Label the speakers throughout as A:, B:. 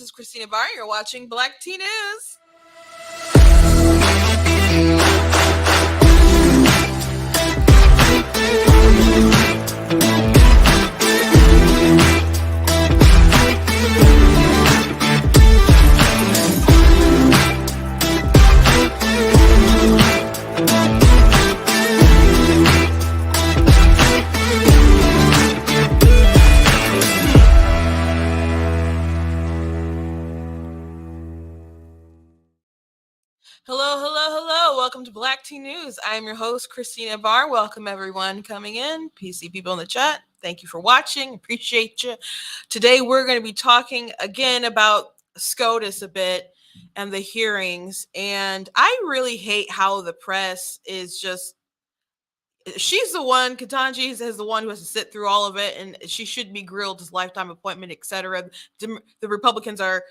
A: This is Christina Barr. You're watching Black Tea News. Hello. Welcome to Black Tea News. I am your host, Christina Barr. Welcome, everyone coming in. PC people in the chat, thank you for watching. Appreciate you. Today, we're going to be talking again about SCOTUS a bit and the hearings. And I really hate how the press is just, she's the one, Ketanji is the one who has to sit through all of it, and she should be grilled as lifetime appointment, etc. The Republicans are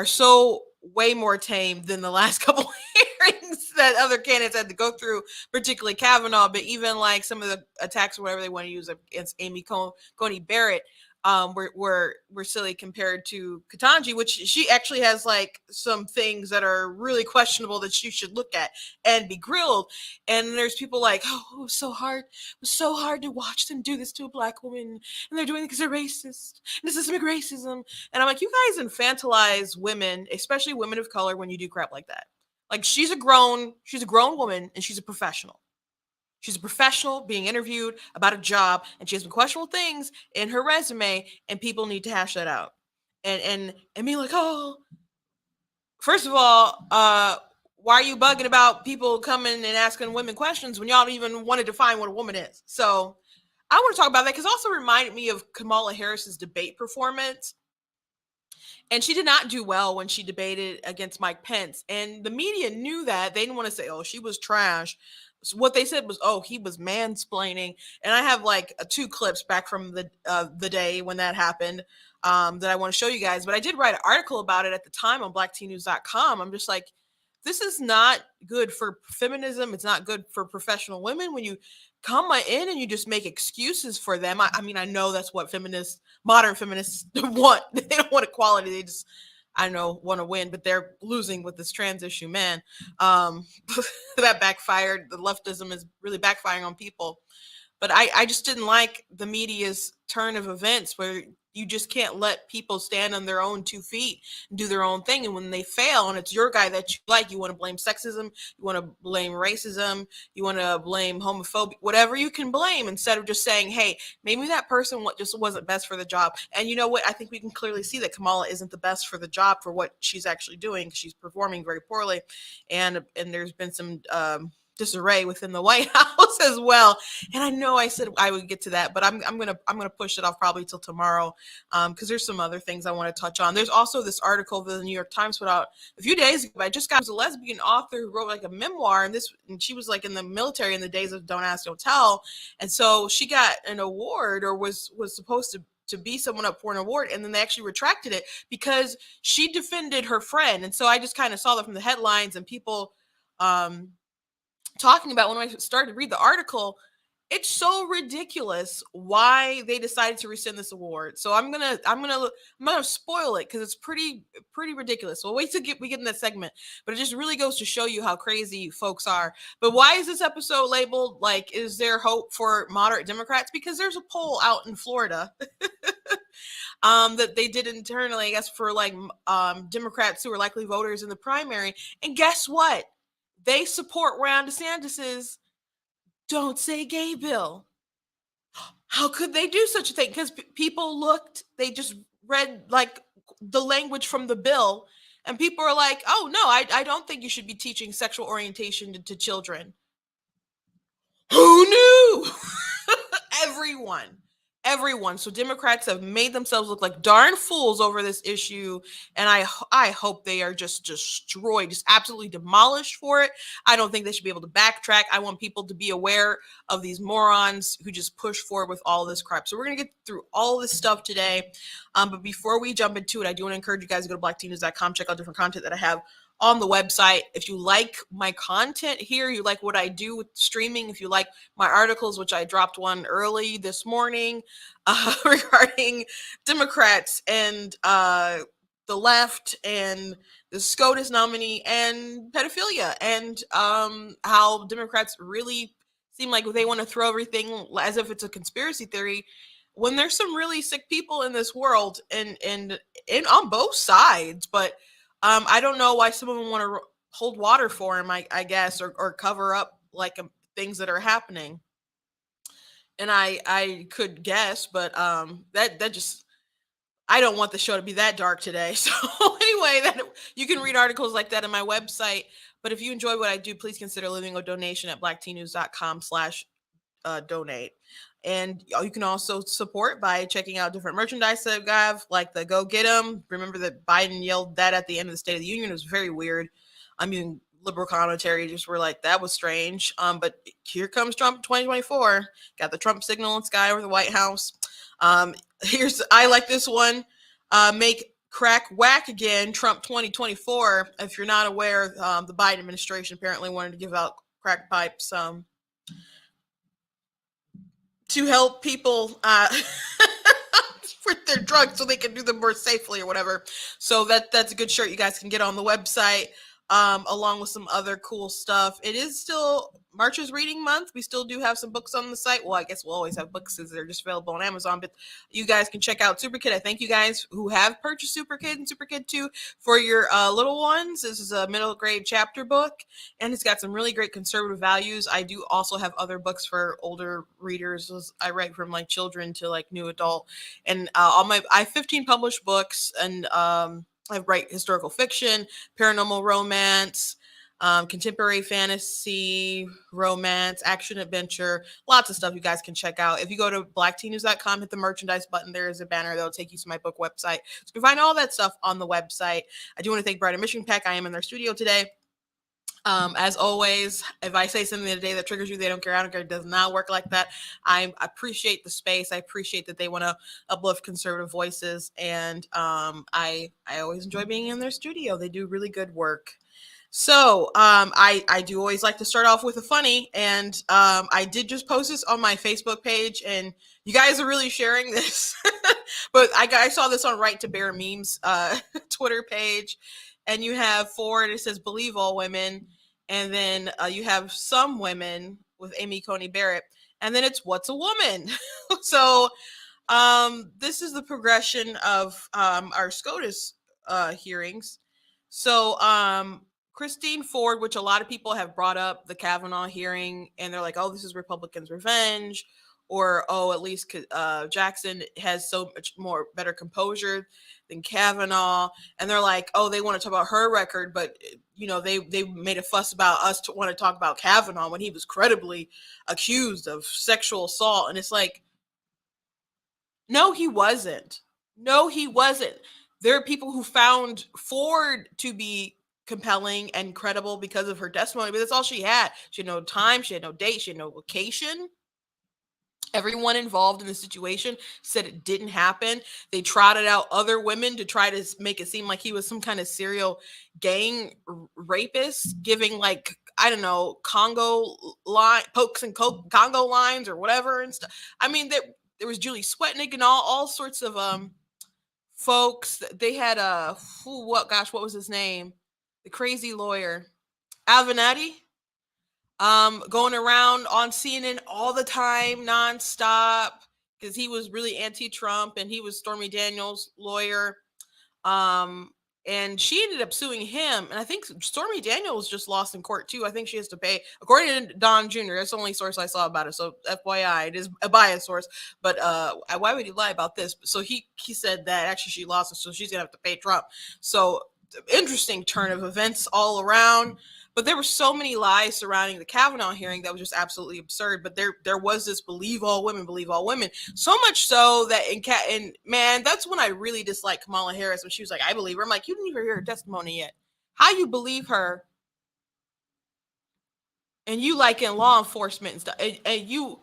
A: so way more tame than the last couple hearings that other candidates had to go through, particularly Kavanaugh, but even like some of the attacks or whatever they want to use against Amy Coney Barrett were silly compared to Ketanji, which she actually has like some things that are really questionable that you should look at and be grilled. And there's people like, oh, it was so hard. It was so hard to watch them do this to a black woman, and they're doing it because they're racist. And it's systemic racism. And I'm like, you guys infantilize women, especially women of color, when you do crap like that. Like she's a grown woman, and she's a professional. She's a professional being interviewed about a job, and she has some questionable things in her resume, and people need to hash that out. And be like, oh, first of all, why are you bugging about people coming and asking women questions when y'all don't even want to define what a woman is? So I want to talk about that because it also reminded me of Kamala Harris's debate performance. And she did not do well when she debated against Mike Pence. And the media knew that. They didn't want to say, oh, she was trash. So what they said was, oh, he was mansplaining. And I have like 2 clips back from the day when that happened that I want to show you guys. But I did write an article about it at the time on blacktnews.com. I'm just like, this is not good for feminism. It's not good for professional women when you come in and you just make excuses for them. I mean, I know that's what modern feminists want. They don't want equality. They just, I know, want to win, but they're losing with this trans issue, man. That backfired. The leftism is really backfiring on people. But I just didn't like the media's turn of events where you just can't let people stand on their own 2 feet and do their own thing. And when they fail and it's your guy that you like, you want to blame sexism, you want to blame racism, you want to blame homophobia, whatever you can blame, instead of just saying, hey, maybe that person just wasn't best for the job. And you know what? I think we can clearly see that Kamala isn't the best for the job for what she's actually doing. She's performing very poorly. And there's been some disarray within the White House as well. And I know I said I would get to that, but I'm gonna push it off probably till tomorrow because there's some other things I want to touch on. There's also this article that the New York Times put out a few days ago. I just got a lesbian author who wrote like a memoir, and she was like in the military in the days of Don't Ask, Don't Tell, and so she got an award, or was supposed to be someone up for an award, and then they actually retracted it because she defended her friend. And so I just kind of saw that from the headlines and people talking about when I started to read the article. It's so ridiculous why they decided to rescind this award. So I'm gonna spoil it because it's pretty ridiculous. So wait till we get in that segment. But it just really goes to show you how crazy folks are. But why is this episode labeled like, is there hope for moderate Democrats? Because there's a poll out in Florida that they did internally, I guess, for like Democrats who are likely voters in the primary. And guess what? They support Ron DeSantis's Don't Say Gay bill. How could they do such a thing? Because people they just read like the language from the bill, and people are like, oh no, I don't think you should be teaching sexual orientation to children. Who knew? Everyone. So Democrats have made themselves look like darn fools over this issue. And I hope they are just destroyed, just absolutely demolished for it. I don't think they should be able to backtrack. I want people to be aware of these morons who just push forward with all this crap. So we're going to get through all this stuff today. But before we jump into it, I do want to encourage you guys to go to blacktnews.com, check out different content that I have on the website. If you like my content here, you like what I do with streaming, if you like my articles, which I dropped one early this morning regarding Democrats and the the left and the SCOTUS nominee and pedophilia, and how Democrats really seem like they want to throw everything as if it's a conspiracy theory, when there's some really sick people in this world, and on both sides. But I don't know why some of them want to hold water for him, I guess, or cover up like things that are happening. And I could guess, but that just, I don't want the show to be that dark today. So anyway, that you can read articles like that on my website. But if you enjoy what I do, please consider leaving a donation at blacktnews.com/donate. And you can also support by checking out different merchandise that I have, like the Go Get 'em. Remember that Biden yelled that at the end of the State of the Union. It was very weird. I mean, liberal commentary just were like, that was strange. But here comes Trump 2024. Got the Trump signal in the sky over the White House. I like this one. Make crack whack again, Trump 2024. If you're not aware, the Biden administration apparently wanted to give out crack pipes to help people with their drugs so they can do them more safely or whatever. So that's a good shirt you guys can get on the website, along with some other cool stuff. It is still March is reading month. We still do have some books on the site. Well, I guess we'll always have books since they're just available on Amazon, but you guys can check out Super Kid. I thank you guys who have purchased Super Kid and Super Kid 2 for your little ones. This is a middle grade chapter book, and it's got some really great conservative values. I do also have other books for older readers. I write from like children to like new adult, and I have 15 published books, and I write historical fiction, paranormal romance, contemporary fantasy, romance, action adventure, lots of stuff you guys can check out. If you go to blacktnews.com, hit the merchandise button, there is a banner that'll take you to my book website. So you can find all that stuff on the website. I do want to thank Bright Mission Pack. I am in their studio today. As always, if I say something today that triggers you, they don't care. I don't care. It does not work like that. I appreciate the space. I appreciate that they want to uplift conservative voices. And I always enjoy being in their studio. They do really good work. So I do always like to start off with a funny. And I did just post this on my Facebook page, and you guys are really sharing this. But I saw this on Right to Bear Memes Twitter page. And you have forward, it says believe all women. And then you have some women with Amy Coney Barrett. And then it's what's a woman? So this is the progression of our SCOTUS hearings. So Christine Ford, which a lot of people have brought up the Kavanaugh hearing, and they're like, oh, this is Republicans' revenge. Or, oh, at least Jackson has so much more better composure than Kavanaugh. And they're like, oh, they want to talk about her record, but they made a fuss about us to want to talk about Kavanaugh when he was credibly accused of sexual assault. And it's like, no, he wasn't. No, he wasn't. There are people who found Ford to be compelling and credible because of her testimony, but that's all she had. She had no time, she had no date, she had no location. Everyone involved in the situation said it didn't happen. They trotted out other women to try to make it seem like he was some kind of serial gang rapist, giving like, I don't know, Congo line pokes and Congo lines or whatever and stuff. I mean, there was Julie Swetnick and all sorts of folks. They had what was his name? The crazy lawyer, Avenatti. Going around on CNN all the time, nonstop, because he was really anti-Trump and he was Stormy Daniels' lawyer. And she ended up suing him. And I think Stormy Daniels just lost in court too. I think she has to pay, according to Don Jr. That's the only source I saw about it. So FYI, it is a biased source. But why would he lie about this? So he said that actually she lost, so she's gonna have to pay Trump. So interesting turn of events all around. But there were so many lies surrounding the Kavanaugh hearing that was just absolutely absurd. But there was this believe all women. So much so that and man, that's when I really disliked Kamala Harris, when she was like, I believe her. I'm like, you didn't even hear her testimony yet. How you believe her? And you like in law enforcement and stuff, and you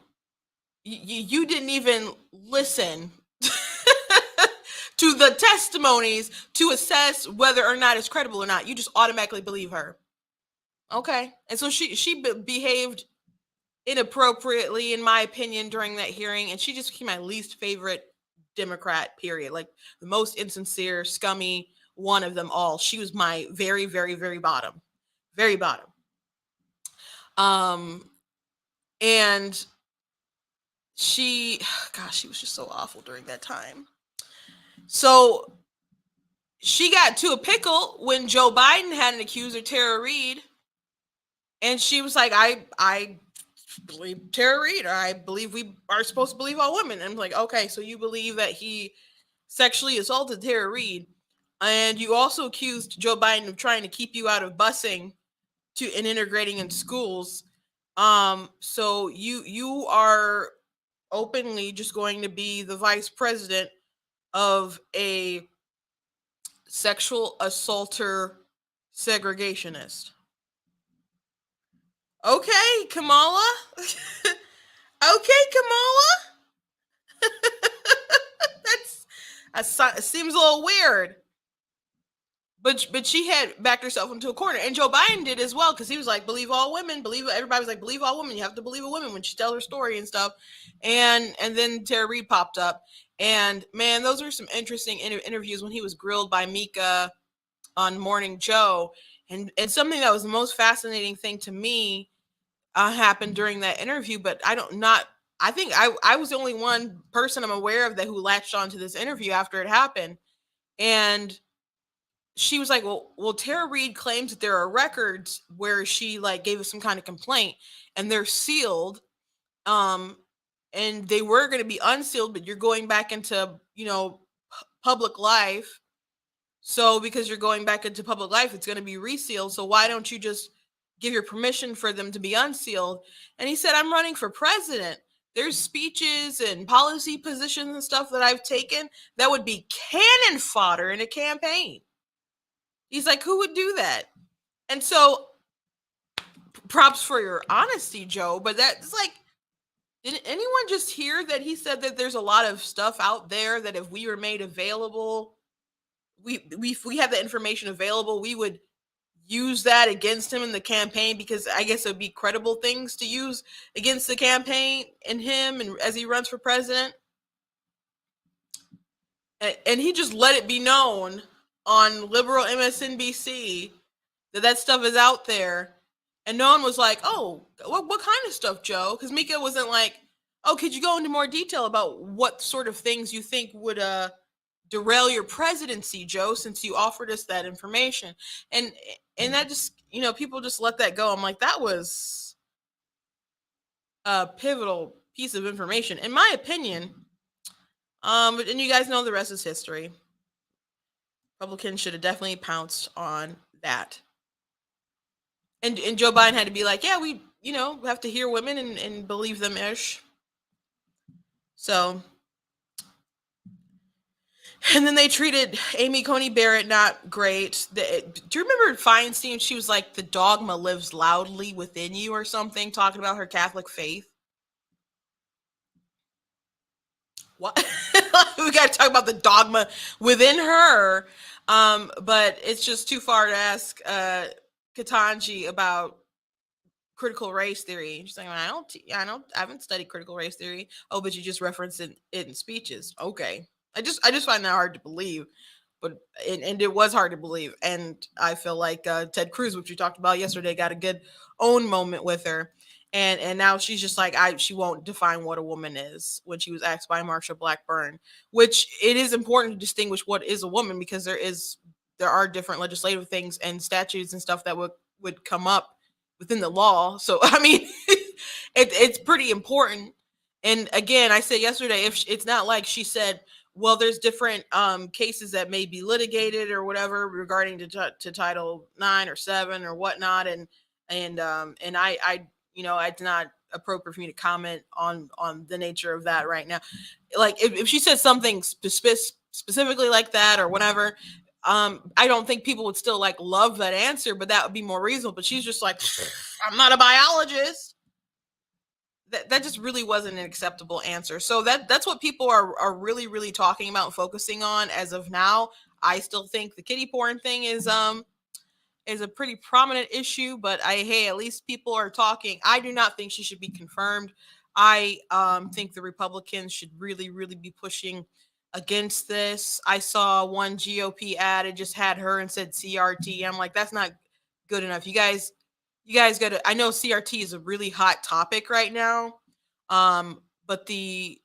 A: didn't even listen to the testimonies to assess whether or not it's credible or not. You just automatically believe her. Okay. And so she behaved inappropriately, in my opinion, during that hearing. And she just became my least favorite Democrat, period. Like the most insincere, scummy one of them all. She was my very, very, very bottom. Very bottom. And she, gosh, she was just so awful during that time. So she got to a pickle when Joe Biden had an accuser, Tara Reid, and she was like, I believe Tara Reid, or I believe we are supposed to believe all women. And I'm like, okay, so you believe that he sexually assaulted Tara Reid, and you also accused Joe Biden of trying to keep you out of busing and integrating in schools. So you are openly just going to be the vice president of a sexual assaulter segregationist. Okay, Kamala. Okay, Kamala. It seems a little weird. But she had backed herself into a corner, and Joe Biden did as well, because he was like, believe all women, everybody was like, believe all women, you have to believe a woman when she tells her story and stuff. And then Tara Reid popped up, and man, those are some interesting interviews when he was grilled by Mika on Morning Joe. And something that was the most fascinating thing to me happened during that interview, but I think I was the only one person I'm aware of that who latched onto this interview after it happened. And she was like, well, Tara Reid claims that there are records where she like gave us some kind of complaint, and they're sealed, and they were going to be unsealed, but you're going back into, public life. So because you're going back into public life, it's going to be resealed. So why don't you just give your permission for them to be unsealed? And he said, I'm running for president. There's speeches and policy positions and stuff that I've taken that would be cannon fodder in a campaign. He's like, who would do that? And so props for your honesty, Joe. But that's like, didn't anyone just hear that he said that there's a lot of stuff out there that if we were made available, if we had the information available, we would use that against him in the campaign, because I guess it would be credible things to use against the campaign and him, and as he runs for president. And he just let it be known on liberal MSNBC that stuff is out there. And no one was like, oh, what kind of stuff, Joe? Because Mika wasn't like, oh, could you go into more detail about what sort of things you think would derail your presidency, Joe, since you offered us that information? And that just, people just let that go. I'm like, that was a pivotal piece of information, in my opinion. And you guys know the rest is history. Republicans should have definitely pounced on that. And Joe Biden had to be like, yeah, we, have to hear women and believe them ish. So, and then they treated Amy Coney Barrett not great. Do you remember Feinstein? She was like, the dogma lives loudly within you or something, talking about her Catholic faith. What? We got to talk about the dogma within her. But it's just too far to ask Ketanji about critical race theory. She's like, I haven't studied critical race theory. Oh, but you just referenced it in speeches. Okay. I just find that hard to believe, but it was hard to believe. And I feel like Ted Cruz, which we talked about yesterday, got a good own moment with her. And now she's just like, she won't define what a woman is, when she was asked by Marsha Blackburn, which it is important to distinguish what is a woman, because there are different legislative things and statutes and stuff that would come up within the law. So, I mean, it's pretty important. And again, I said yesterday, if it's not like she said, well, there's different cases that may be litigated or whatever regarding to Title 9 or 7 or whatnot. And I it's not appropriate for me to comment on the nature of that right now. Like if she said something specifically like that or whatever, I don't think people would still like love that answer, but that would be more reasonable. But she's just like, I'm not a biologist. That just really wasn't an acceptable answer. So that's what people are really, really talking about and focusing on as of now. I still think the kiddie porn thing is a pretty prominent issue, but at least people are talking. I do not think she should be confirmed. I think the Republicans should really, really be pushing against this. I saw one GOP ad, it just had her and said CRT. I'm like, that's not good enough. You guys got to, I know CRT is a really hot topic right now. But the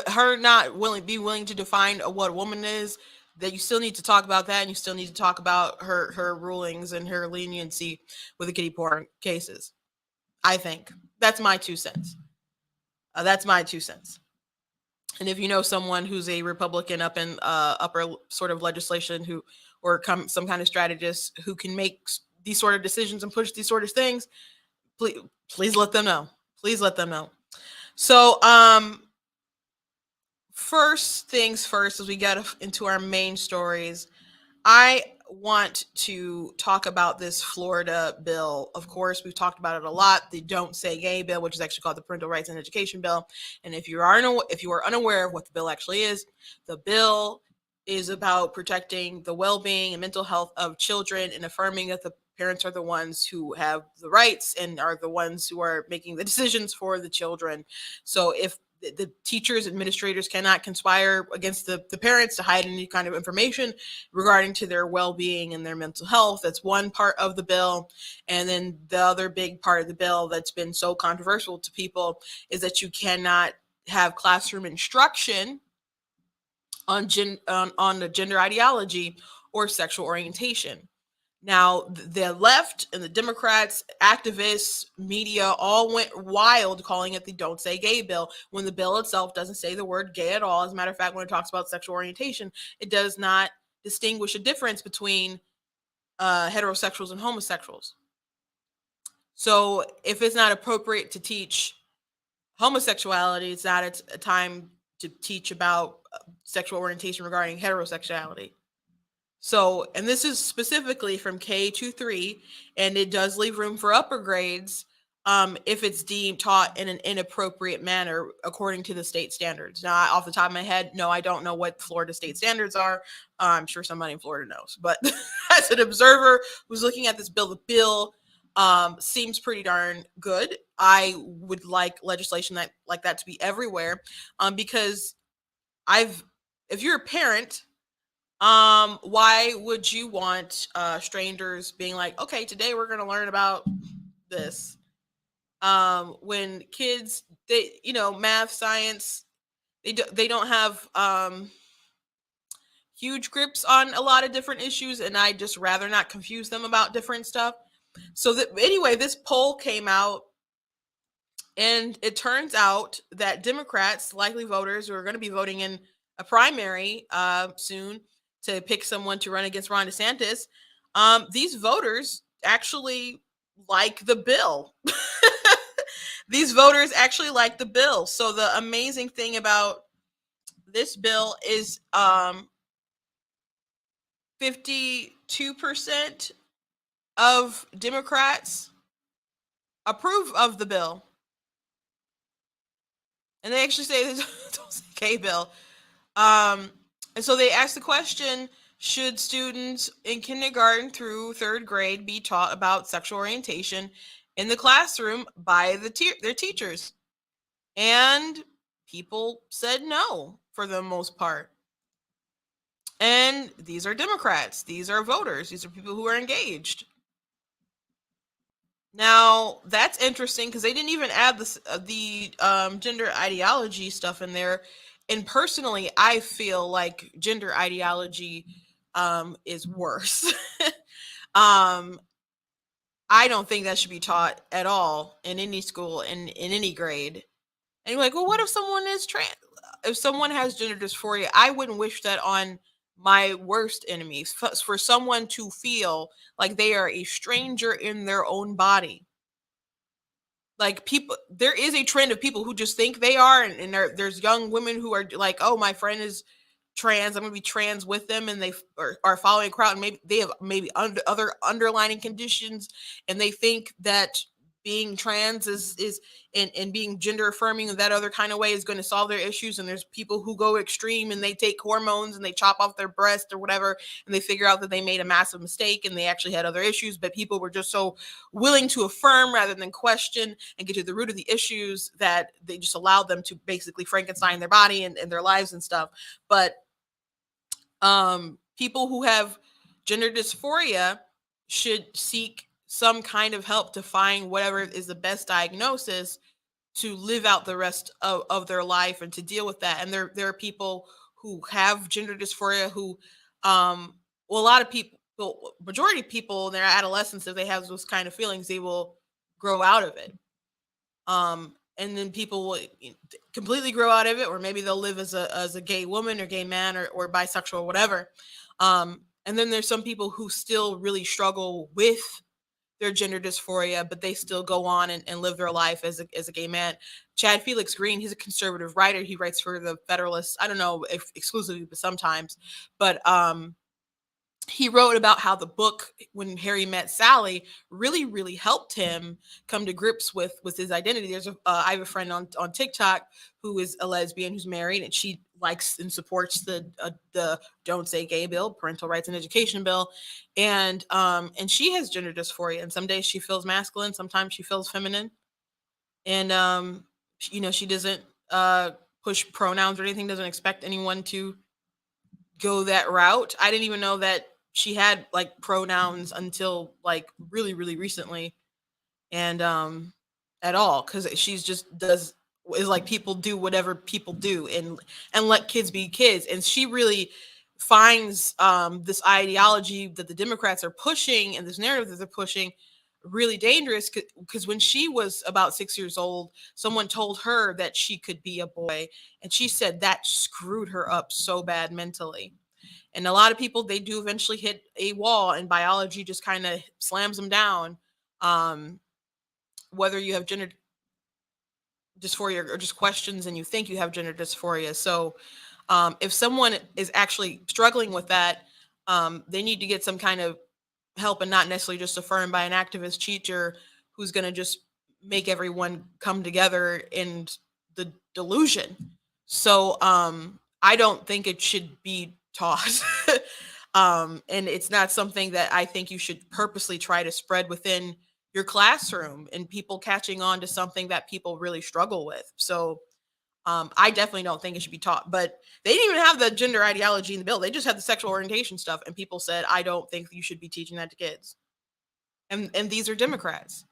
A: her not willing to define what a woman is, that you still need to talk about that, and you still need to talk about her rulings and her leniency with the kiddie porn cases. I think that's my 2 cents. That's my 2 cents. And if you know someone who's a Republican up in upper sort of legislation who, or some kind of strategist who can make these sort of decisions and push these sort of things, please let them know. Please let them know. So, first things first, as we get into our main stories, I want to talk about this Florida bill. Of course, we've talked about it a lot. The Don't Say Gay bill, which is actually called the Parental Rights and Education bill. And if you are unaware of what the bill actually is, the bill is about protecting the well-being and mental health of children and affirming that the parents are the ones who have the rights and are the ones who are making the decisions for the children. So if the teachers, administrators cannot conspire against the parents to hide any kind of information regarding to their well-being and their mental health. That's one part of the bill. And then the other big part of the bill that's been so controversial to people is that you cannot have classroom instruction on the gender ideology or sexual orientation. Now, the left and the Democrats, activists, media all went wild calling it the Don't Say Gay bill, when the bill itself doesn't say the word gay at all. As a matter of fact, when it talks about sexual orientation, it does not distinguish a difference between heterosexuals and homosexuals. So if it's not appropriate to teach homosexuality, it's not a time to teach about sexual orientation regarding heterosexuality. So, and this is specifically from K to 3, and it does leave room for upper grades if it's deemed taught in an inappropriate manner according to the state standards. Now, off the top of my head, no, I don't know what Florida state standards are. I'm sure somebody in Florida knows. But as an observer who's looking at this bill, the bill seems pretty darn good. I would like legislation like that to be everywhere, because if you're a parent, why would you want strangers being like, okay, today we're going to learn about this? When kids, math, science, they don't have huge grips on a lot of different issues, and I just rather not confuse them about different stuff. So anyway, this poll came out, and it turns out that Democrats, likely voters who are going to be voting in a primary soon to pick someone to run against Ron DeSantis, these voters actually like the bill. These voters actually like the bill. So the amazing thing about this bill is 52% of Democrats approve of the bill. And they actually say this Don't Say Gay bill. And so they asked the question, should students in kindergarten through third grade be taught about sexual orientation in the classroom by their teachers? And people said no for the most part. And these are Democrats. These are voters. These are people who are engaged. Now, that's interesting because they didn't even add the gender ideology stuff in there. And personally, I feel like gender ideology is worse. I don't think that should be taught at all in any school, in any grade. And you're like, well, what if someone is trans? If someone has gender dysphoria, I wouldn't wish that on my worst enemies. For someone to feel like they are a stranger in their own body. Like, people, there is a trend of people who just think they are, and there's young women who are like, oh, my friend is trans, I'm gonna be trans with them, and they are following a crowd, and maybe they have other underlining conditions, and they think that being trans is and being gender affirming in that other kind of way is going to solve their issues. And there's people who go extreme and they take hormones and they chop off their breast or whatever, and they figure out that they made a massive mistake and they actually had other issues, but people were just so willing to affirm rather than question and get to the root of the issues that they just allowed them to basically Frankenstein their body and their lives and stuff. But people who have gender dysphoria should seek some kind of help to find whatever is the best diagnosis to live out the rest of their life and to deal with that. And there are people who have gender dysphoria who, well, a lot of people, majority of people in their adolescence, if they have those kind of feelings, they will grow out of it. And then people will completely grow out of it, or maybe they'll live as a gay woman or gay man or bisexual or whatever. And then there's some people who still really struggle with their gender dysphoria, but they still go on and live their life as a gay man. Chad Felix Green, he's a conservative writer. He writes for the Federalist. I don't know if exclusively, but sometimes. But he wrote about how the book When Harry Met Sally really, really helped him come to grips with his identity. There's I have a friend on TikTok who is a lesbian who's married, and she likes and supports the Don't Say Gay bill, Parental Rights and Education bill, and she has gender dysphoria, and some days she feels masculine, sometimes she feels feminine, and she doesn't push pronouns or anything, doesn't expect anyone to go that route. I didn't even know that she had like pronouns until like really, really recently, and at all, because she's just is like people do whatever people do and let kids be kids. And she really finds this ideology that the Democrats are pushing and this narrative that they're pushing really dangerous, because when she was about 6 years old, someone told her that she could be a boy, and she said that screwed her up so bad mentally. And a lot of people, they do eventually hit a wall, and biology just kind of slams them down. Whether you have gender dysphoria or just questions and you think you have gender dysphoria. So if someone is actually struggling with that, they need to get some kind of help and not necessarily just affirmed by an activist teacher who's going to just make everyone come together in the delusion. So I don't think it should be taught. And it's not something that I think you should purposely try to spread within your classroom and people catching on to something that people really struggle with. So I definitely don't think it should be taught. But they didn't even have the gender ideology in the bill. They just had the sexual orientation stuff. And people said, I don't think you should be teaching that to kids. And these are Democrats.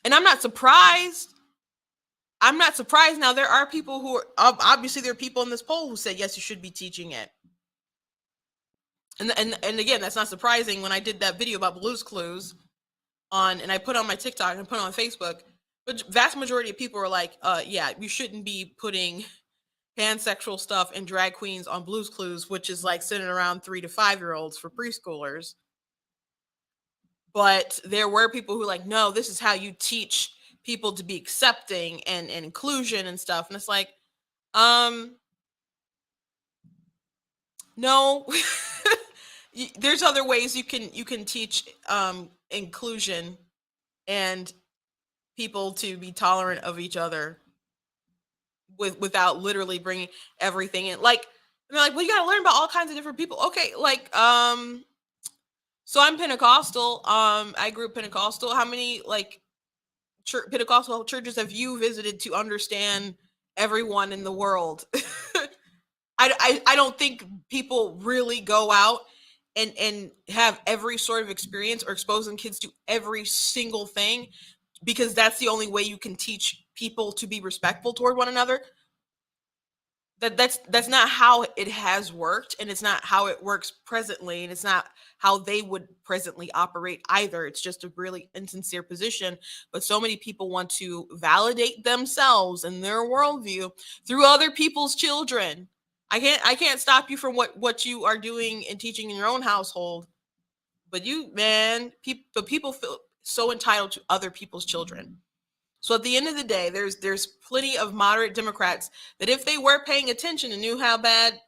A: And I'm not surprised. I'm not surprised. Now, there are people who are, obviously there are people in this poll who said, yes, you should be teaching it. And again, that's not surprising. When I did that video about Blue's Clues and I put on my TikTok and put on Facebook, but vast majority of people were like, yeah, you shouldn't be putting pansexual stuff and drag queens on Blue's Clues, which is like centered around 3 to 5 year olds for preschoolers. But there were people who were like, no, this is how you teach people to be accepting and inclusion and stuff. And it's like, no. There's other ways you can teach inclusion and people to be tolerant of each other without literally bringing everything in. Like, they're like, well, you got to learn about all kinds of different people. Okay, like so I'm Pentecostal. I grew up Pentecostal. How many like Pentecostal churches have you visited to understand everyone in the world? I don't think people really go out and have every sort of experience or exposing kids to every single thing, because that's the only way you can teach people to be respectful toward one another. That's not how it has worked, and it's not how it works presently, and it's not how they would presently operate either. It's just a really insincere position, but so many people want to validate themselves and their worldview through other people's children. I can't stop you from what you are doing and teaching in your own household, but people feel so entitled to other people's children. So at the end of the day, there's plenty of moderate Democrats that if they were paying attention and knew how bad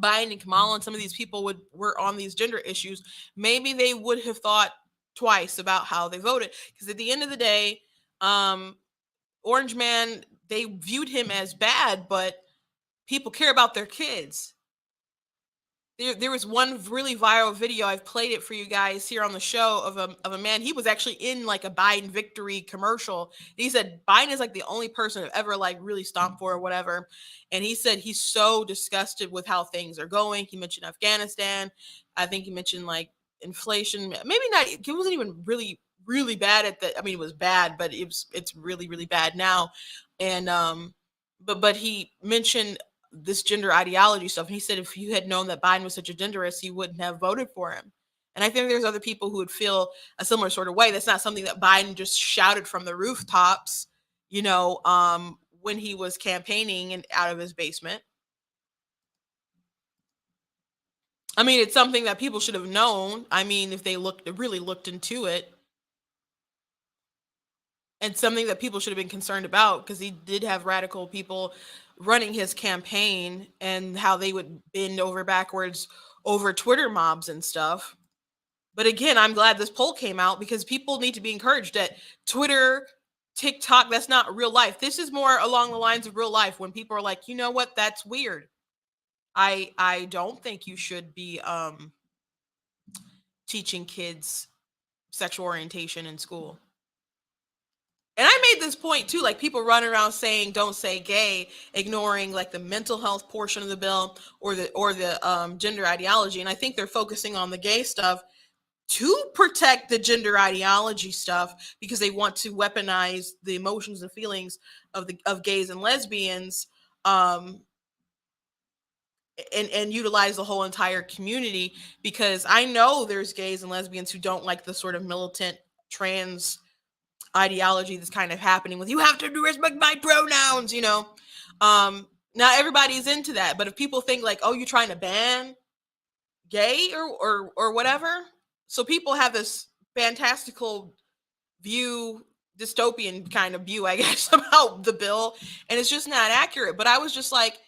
A: Biden and Kamala and some of these people were on these gender issues, maybe they would have thought twice about how they voted. Because at the end of the day, Um, Orange Man, they viewed him as bad, but people care about their kids. There was one really viral video. I've played it for you guys here on the show of a man. He was actually in like a Biden victory commercial. He said Biden is like the only person I've ever like really stomped for or whatever. And he said he's so disgusted with how things are going. He mentioned Afghanistan. I think he mentioned like inflation. Maybe not. It wasn't even really bad at the. I mean, it was bad, but it's really bad now. And but he mentioned this gender ideology stuff. And he said if you had known that Biden was such a genderist, he wouldn't have voted for him. And I think there's other people who would feel a similar sort of way. That's not something that Biden just shouted from the rooftops, when he was campaigning and out of his basement. I mean, it's something that people should have known. I mean, if they really looked into it, and something that people should have been concerned about because he did have radical people running his campaign and how they would bend over backwards over Twitter mobs and stuff. But again, I'm glad this poll came out because people need to be encouraged that Twitter, TikTok, that's not real life. This is more along the lines of real life when people are like, you know what, that's weird. I don't think you should be teaching kids sexual orientation in school. And I made this point too, like people run around saying don't say gay, ignoring like the mental health portion of the bill or the gender ideology. And I think they're focusing on the gay stuff to protect the gender ideology stuff because they want to weaponize the emotions and feelings of gays and lesbians, and utilize the whole entire community, because I know there's gays and lesbians who don't like the sort of militant trans ideology that's kind of happening with you have to respect my pronouns, not everybody's into that. But if people think like, oh, you're trying to ban gay or whatever, so people have this fantastical view, dystopian kind of view, I guess, about the bill, and it's just not accurate. But I was just like,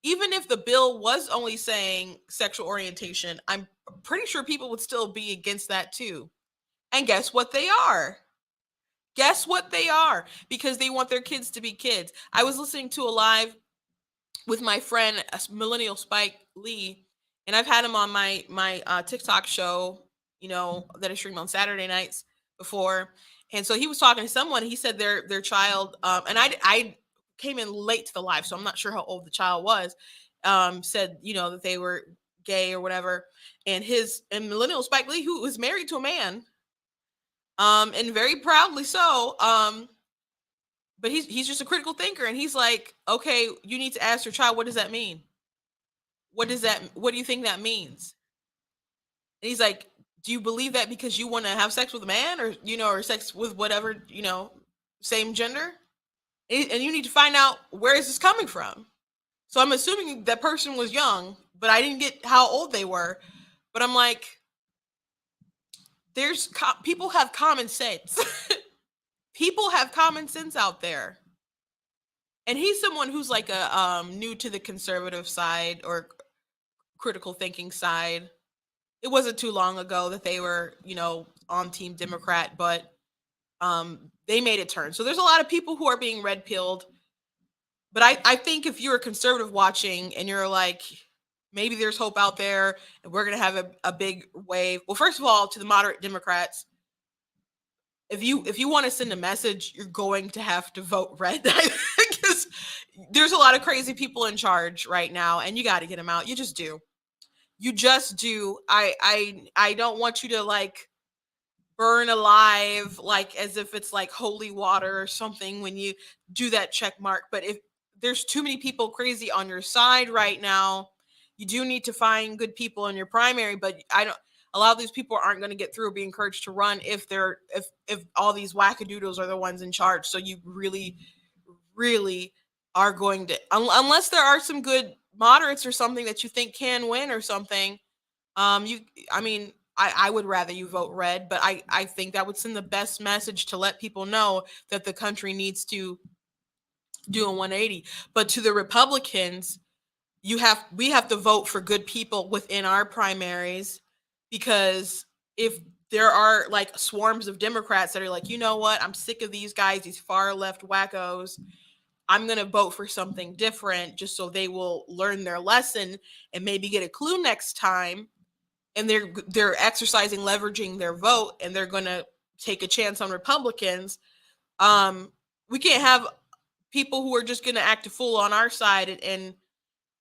A: even if the bill was only saying sexual orientation, I'm pretty sure people would still be against that too. And guess what they are? Guess what they are? Because they want their kids to be kids. I was listening to a live with my friend, Millennial Spike Lee, and I've had him on my TikTok show, that I stream on Saturday nights before. And so he was talking to someone. He said their child, and I came in late to the live, so I'm not sure how old the child was. Said that they were gay or whatever, and Millennial Spike Lee, who was married to a man, and very proudly so. But he's just a critical thinker, and he's like, okay, you need to ask your child, what does that mean? What do you think that means? And he's like, do you believe that because you want to have sex with a man, or sex with whatever, same gender? And you need to find out, where is this coming from? So I'm assuming that person was young, but I didn't get how old they were. But I'm like, people have common sense. People have common sense out there. And he's someone who's like a new to the conservative side or critical thinking side. It wasn't too long ago that they were, on Team Democrat, but they made it turn. So there's a lot of people who are being red pilled. But I think if you're a conservative watching and you're like, maybe there's hope out there and we're going to have a big wave. Well, first of all, to the moderate Democrats, if you want to send a message, you're going to have to vote red, because there's a lot of crazy people in charge right now, and you got to get them out. You just do. You just do. I don't want you to like burn alive, like as if it's like holy water or something when you do that check mark. But if there's too many people crazy on your side right now, you do need to find good people in your primary. But a lot of these people aren't going to get through or be encouraged to run if all these wackadoodles are the ones in charge. So you really are going to, unless there are some good moderates or something that you think can win or something. I would rather you vote red, but I think that would send the best message to let people know that the country needs to do a 180. But to the Republicans, we have to vote for good people within our primaries, because if there are like swarms of Democrats that are like, you know what, I'm sick of these guys, these far left wackos. I'm going to vote for something different just so they will learn their lesson and maybe get a clue next time. And they're exercising, leveraging their vote, and they're going to take a chance on Republicans. We can't have people who are just going to act a fool on our side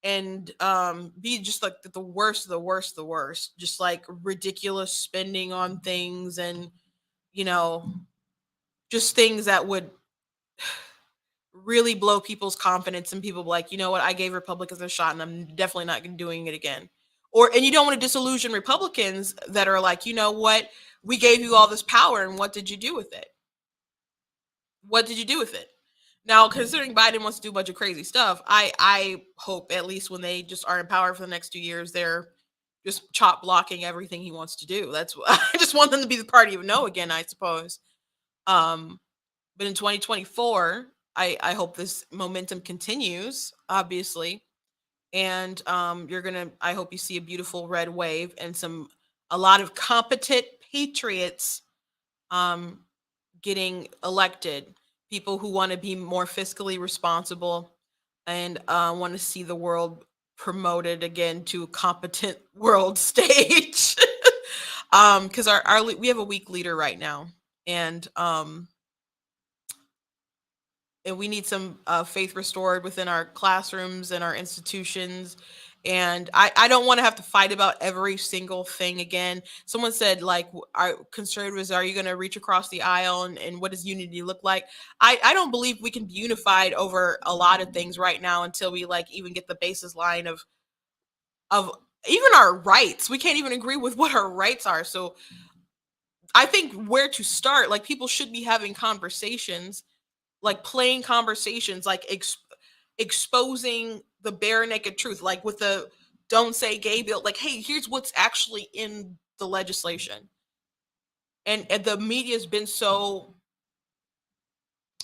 A: and be just like the worst, just like ridiculous spending on things, and just things that would really blow people's confidence, and people like, you know what, I gave Republicans a shot and I'm definitely not doing it again. And you don't want to disillusion Republicans that are like, you know what, we gave you all this power and what did you do with it? What did you do with it? Now, considering Biden wants to do a bunch of crazy stuff, I hope at least when they just are in power for the next 2 years, they're just chop blocking everything he wants to do. That's what I just want them to be the party of no again, I suppose. But in 2024, I hope this momentum continues, obviously. And I hope you see a beautiful red wave and a lot of competent patriots getting elected, people who want to be more fiscally responsible and want to see the world promoted again to a competent world stage. Because we have a weak leader right now, and we need some faith restored within our classrooms and our institutions. And I don't want to have to fight about every single thing again. Someone said, like, are conservatives, are you going to reach across the aisle, and what does unity look like? I don't believe we can be unified over a lot of things right now until we like even get the basis line of even our rights. We can't even agree with what our rights are. So I think where to start, like, people should be having conversations, like plain conversations, like exposing the bare naked truth, like with the don't say gay bill, like, hey, here's what's actually in the legislation. And the media's been so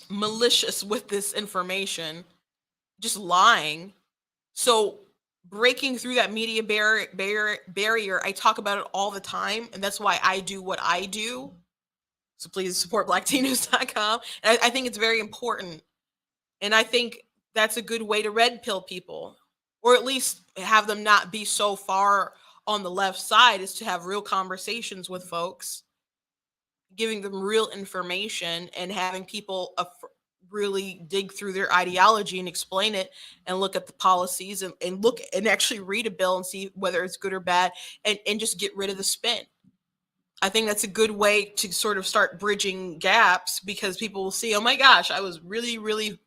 A: malicious with this information, just lying. So breaking through that media barrier, I talk about it all the time, and that's why I do what I do. So please support blacktnews.com. And I think it's very important. And I think that's a good way to red pill people, or at least have them not be so far on the left side, is to have real conversations with folks, giving them real information, and having people really dig through their ideology and explain it, and look at the policies, and look and actually read a bill and see whether it's good or bad, and just get rid of the spin. I think that's a good way to sort of start bridging gaps, because people will see, oh my gosh, I was really, really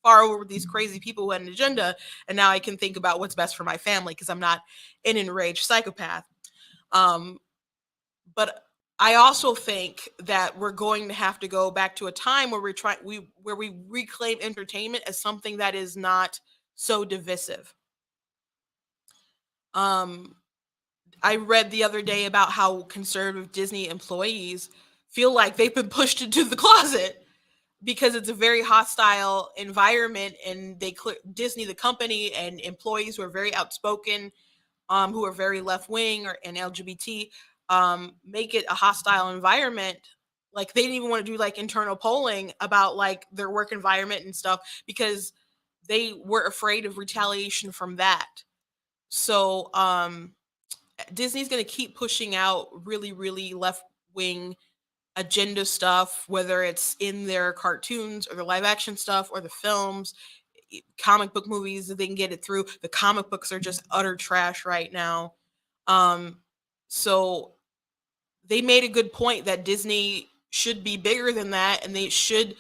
A: far over with these crazy people who had an agenda, and now I can think about what's best for my family because I'm not an enraged psychopath. But I also think that we're going to have to go back to a time where we reclaim entertainment as something that is not so divisive. I read the other day about how conservative Disney employees feel like they've been pushed into the closet because it's a very hostile environment, and Disney, the company, and employees who are very outspoken, who are very left wing and LGBT, make it a hostile environment. Like, they didn't even want to do like internal polling about like their work environment and stuff, because they were afraid of retaliation from that. So Disney's going to keep pushing out really, really left wing agenda stuff, whether it's in their cartoons or the live action stuff or the films, comic book movies, that they can get it through. The comic books are just utter trash right now. So they made a good point that Disney should be bigger than that, and they should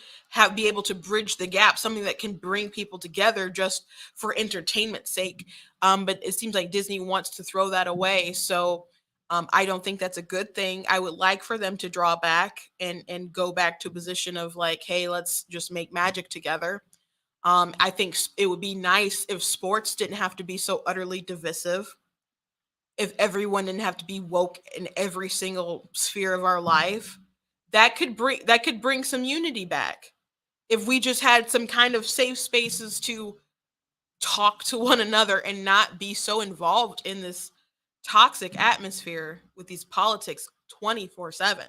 A: be able to bridge the gap, something that can bring people together just for entertainment's sake. But it seems like Disney wants to throw that away. So I don't think that's a good thing. I would like for them to draw back and go back to a position of like, hey, let's just make magic together. I think it would be nice if sports didn't have to be so utterly divisive, if everyone didn't have to be woke in every single sphere of our life. That could bring some unity back. If we just had some kind of safe spaces to talk to one another and not be so involved in this toxic atmosphere with these politics 24/7.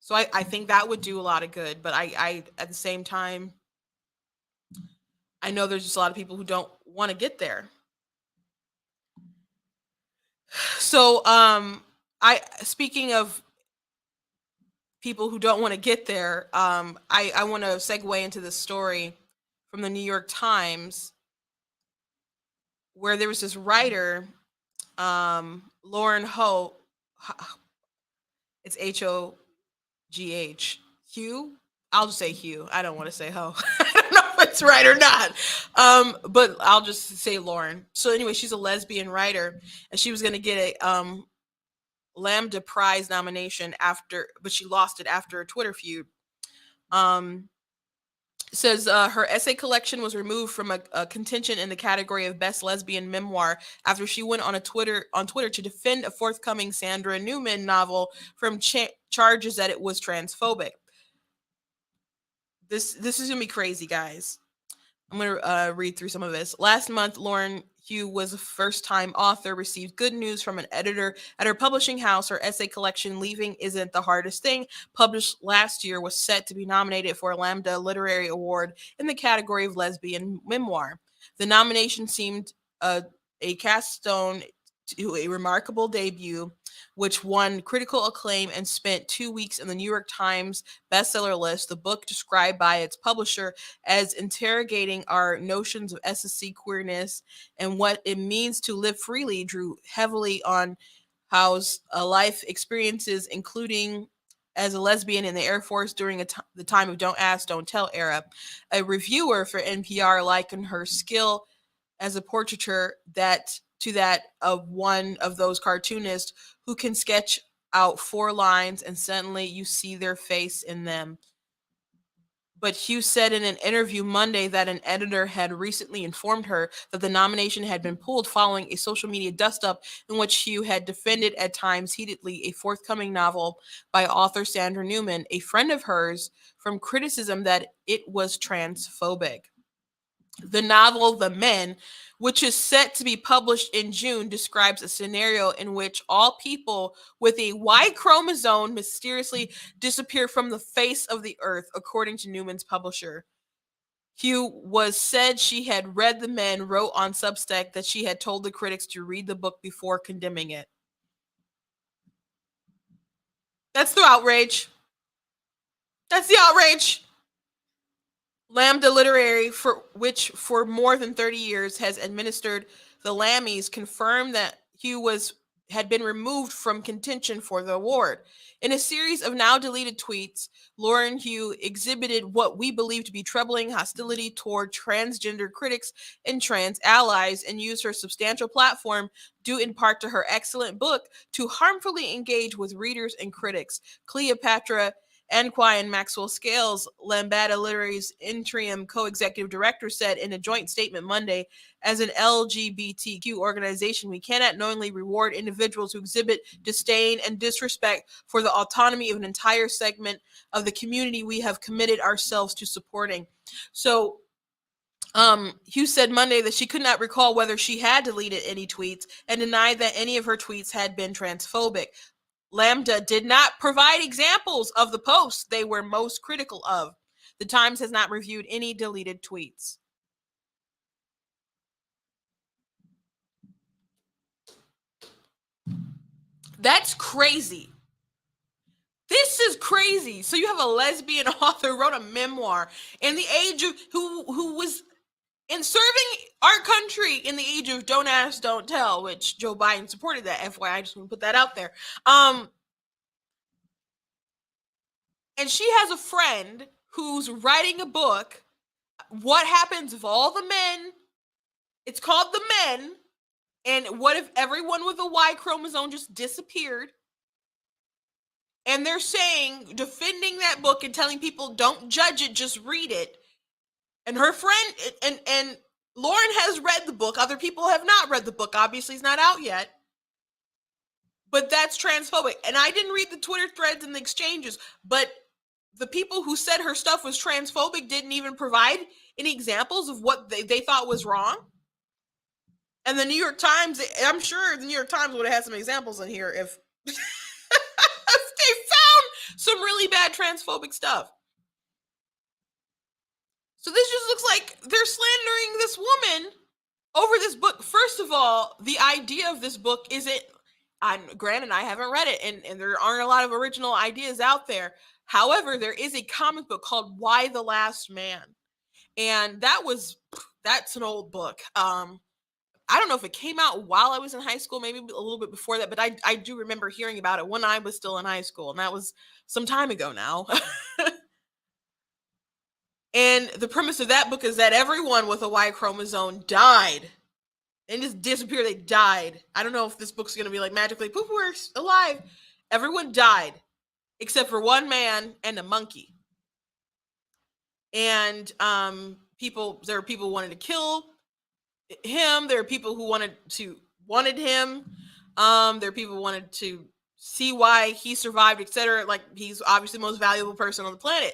A: So I think that would do a lot of good. But I at the same time, I know there's just a lot of people who don't want to get there. So I speaking of people who don't want to get there, I want to segue into this story from the New York Times where there was this writer, Lauren it's Hogh, Hugh. I'll just say Hugh. I don't want to say Ho. I don't know if it's right or not. But I'll just say Lauren. So anyway, she's a lesbian writer, and she was going to get a Lambda Prize nomination but she lost it after a Twitter feud. Says her essay collection was removed from a contention in the category of best lesbian memoir after she went on Twitter to defend a forthcoming Sandra Newman novel from charges that it was transphobic. This is gonna be crazy, guys. I'm gonna read through some of this. Last month, Lauren Hugh was a first-time author, received good news from an editor at her publishing house. Her essay collection, Leaving Isn't the Hardest Thing, published last year, was set to be nominated for a Lambda Literary Award in the category of lesbian memoir. The nomination seemed a capstone to a remarkable debut, which won critical acclaim and spent 2 weeks in the New York Times bestseller list. The book, described by its publisher as interrogating our notions of SSC queerness and what it means to live freely, drew heavily on Howe's life experiences, including as a lesbian in the Air Force during the time of Don't Ask, Don't Tell era. A reviewer for NPR likened her skill as a portraiture to that of one of those cartoonists who can sketch out 4 lines and suddenly you see their face in them. But Hugh said in an interview Monday that an editor had recently informed her that the nomination had been pulled following a social media dust-up in which Hugh had defended at times heatedly a forthcoming novel by author Sandra Newman, a friend of hers, from criticism that it was transphobic. The novel The Men, which is set to be published in June, describes a scenario in which all people with a Y chromosome mysteriously disappear from the face of the earth, according to Newman's publisher. Hugh said she had read The Men, wrote on Substack that she had told the critics to read the book before condemning it. That's the outrage. That's the outrage. Lambda Literary, which for more than 30 years has administered the Lammys, confirmed that Hugh had been removed from contention for the award. In a series of now deleted tweets, Lauren Hugh exhibited what we believe to be troubling hostility toward transgender critics and trans allies, and used her substantial platform, due in part to her excellent book, to harmfully engage with readers and critics. Cleopatra Anquai and Maxwell Scales, Lambda Literary's interim co-executive director, said in a joint statement Monday, as an LGBTQ organization, we cannot knowingly reward individuals who exhibit disdain and disrespect for the autonomy of an entire segment of the community we have committed ourselves to supporting. So Hugh said Monday that she could not recall whether she had deleted any tweets and denied that any of her tweets had been transphobic. Lambda did not provide examples of the posts they were most critical of. The Times has not reviewed any deleted tweets. That's crazy. This is crazy. So you have a lesbian author who wrote a memoir in the age of who was in serving our country in the age of Don't Ask, Don't Tell, which Joe Biden supported that. FYI, I just want to put that out there. And she has a friend who's writing a book. What happens if all the men? It's called The Men. And what if everyone with a Y chromosome just disappeared? And they're saying, defending that book and telling people, don't judge it, just read it. And her friend, and Lauren has read the book. Other people have not read the book. Obviously, it's not out yet. But that's transphobic. And I didn't read the Twitter threads and the exchanges, but the people who said her stuff was transphobic didn't even provide any examples of what they thought was wrong. And the New York Times, I'm sure the New York Times would have had some examples in here if some really bad transphobic stuff. So this just looks like they're slandering this woman over this book. First of all, the idea of this book isn't, granted, I haven't read it, and there aren't a lot of original ideas out there. However, there is a comic book called Why the Last Man. And that's an old book. I don't know if it came out while I was in high school, maybe a little bit before that, but I do remember hearing about it when I was still in high school, and that was some time ago now. And the premise of that book is that everyone with a Y chromosome died and just disappeared. They died. I don't know if this book's gonna be like magically poof, we're alive. Everyone died except for one man and a monkey. And there were people who wanted to kill him. There are people who wanted him. There are people who wanted to see why he survived, etc. Like, he's obviously the most valuable person on the planet.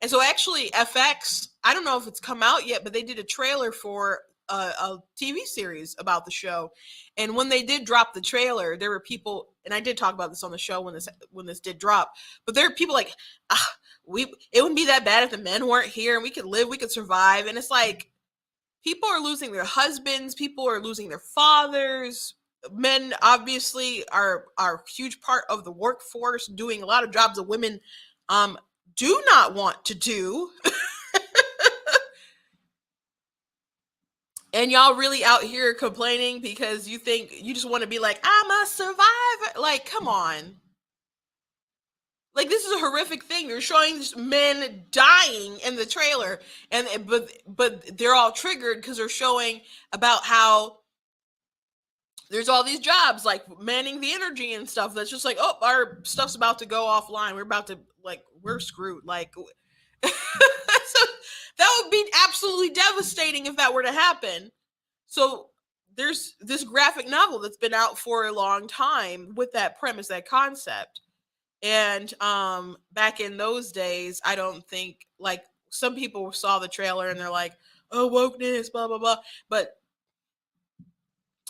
A: And so actually FX, I don't know if it's come out yet, but they did a trailer for a TV series about the show. And when they did drop the trailer, there were people, and I did talk about this on the show when this did drop, but there are people like, it wouldn't be that bad if the men weren't here and we could survive. And it's like, people are losing their husbands, people are losing their fathers. Men obviously are a huge part of the workforce, doing a lot of jobs that women do not want to do. And y'all really out here complaining because you think you just want to be like, I'm a survivor. Like, come on. Like, this is a horrific thing. They're showing men dying in the trailer, but they're all triggered because they're showing about how there's all these jobs like manning the energy and stuff that's just like, oh, our stuff's about to go offline. We're screwed. Like, so that would be absolutely devastating if that were to happen. So there's this graphic novel that's been out for a long time with that premise, that concept. And back in those days, I don't think, like, some people saw the trailer and they're like, oh, wokeness, blah blah blah. But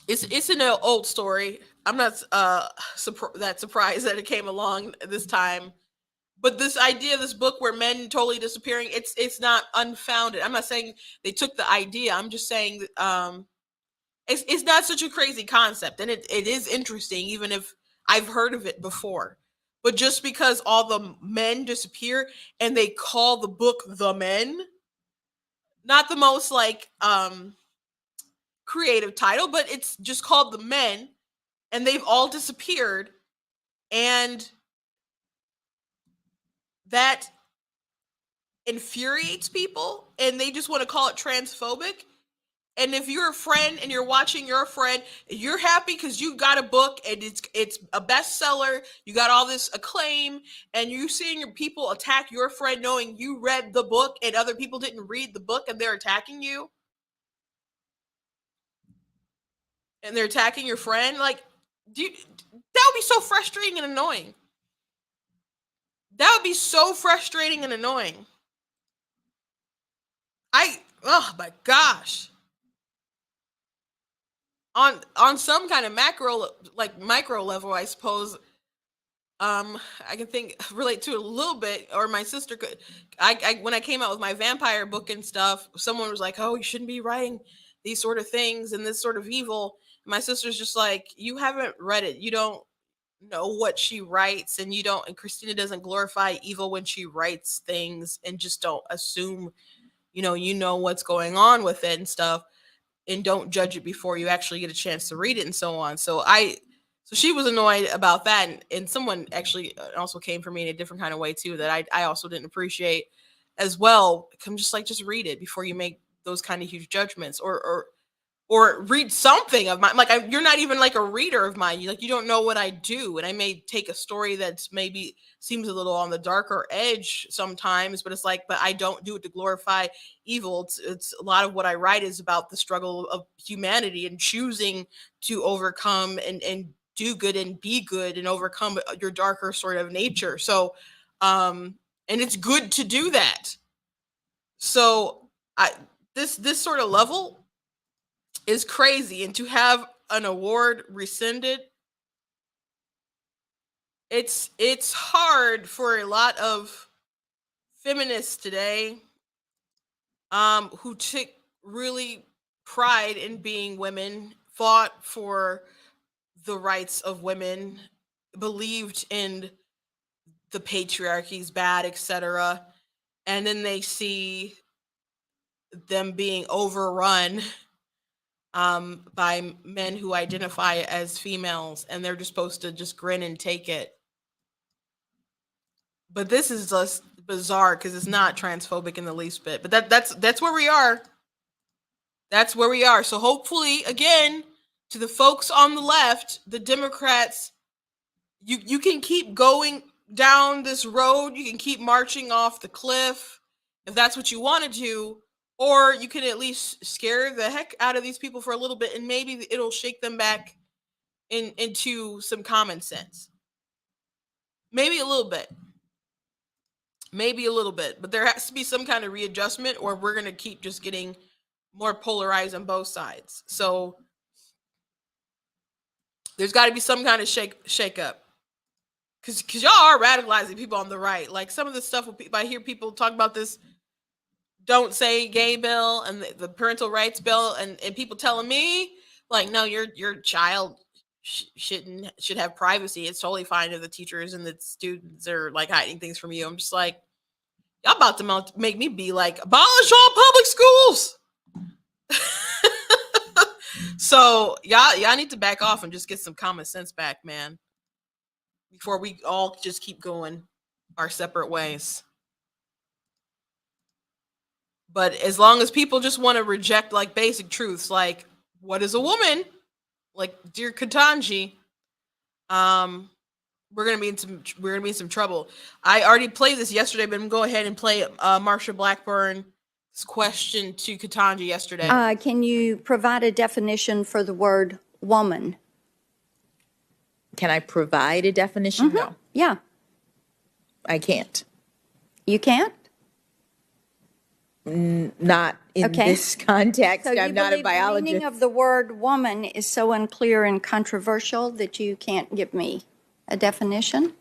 A: it's an old story. I'm not that surprised that it came along this time. But this idea of this book where men totally disappearing, it's not unfounded. I'm not saying they took the idea. I'm just saying it's not such a crazy concept, and it is interesting, even if I've heard of it before. But just because all the men disappear and they call the book The Men, not the most like creative title, but it's just called The Men, and they've all disappeared, and that infuriates people, and they just want to call it transphobic. And if you're a friend and you're watching your friend, you're happy because you got a book and it's a bestseller, you got all this acclaim, and you're seeing your people attack your friend knowing you read the book and other people didn't read the book, and they're attacking you. And they're attacking your friend. Like, that would be so frustrating and annoying. That would be so frustrating and annoying. Oh my gosh. On some kind of macro, like micro level, I suppose, I can relate to it a little bit. Or my sister could, when I came out with my vampire book and stuff, someone was like, oh, you shouldn't be writing these sort of things and this sort of evil. My sister's just like, you haven't read it, you don't know what she writes, and Christina doesn't glorify evil when she writes things, and just don't assume you know what's going on with it and stuff, and don't judge it before you actually get a chance to read it and so on. So she was annoyed about that, and someone actually also came for me in a different kind of way too that I also didn't appreciate as well. I'm just like, just read it before you make those kind of huge judgments, or read something of mine. Like, you're not even like a reader of mine. You don't know what I do, and I may take a story that's maybe seems a little on the darker edge sometimes, but it's like, but I don't do it to glorify evil. It's a lot of what I write is about the struggle of humanity and choosing to overcome and do good and be good and overcome your darker sort of nature. So, and it's good to do that. So this sort of level is crazy, and to have an award rescinded, it's hard for a lot of feminists today who took really pride in being women, fought for the rights of women, believed in the patriarchy's bad, etc. And then they see them being overrun by men who identify as females, and they're just supposed to just grin and take it. But this is just bizarre because it's not transphobic in the least bit. But that's where we are. That's where we are. So hopefully, again, to the folks on the left, the Democrats, you can keep going down this road. You can keep marching off the cliff if that's what you want to do, or you can at least scare the heck out of these people for a little bit, and maybe it'll shake them back into some common sense. Maybe a little bit. Maybe a little bit, but there has to be some kind of readjustment, or we're going to keep just getting more polarized on both sides. So there's got to be some kind of shake up, because y'all are radicalizing people on the right. Like some of the stuff I hear people talk about this "Don't Say Gay" bill and the Parental Rights bill, and people telling me like, no, your child should have privacy. It's totally fine if the teachers and the students are like hiding things from you. I'm just like, y'all about to make me be like, abolish all public schools. So y'all need to back off and just get some common sense back, man, before we all just keep going our separate ways. But as long as people just want to reject like basic truths, like what is a woman, like dear Ketanji, we're gonna be in some trouble. I already played this yesterday, but I'm gonna go ahead and play Marsha Blackburn's question to Ketanji yesterday.
B: Can you provide a definition for the word woman?
C: Can I provide a definition? No,
B: Yeah.
C: I can't.
B: You can't?
C: Not in this context.
B: So
C: I'm not a
B: the
C: biologist.
B: meaning of the word woman is so unclear and controversial that you can't give me a definition?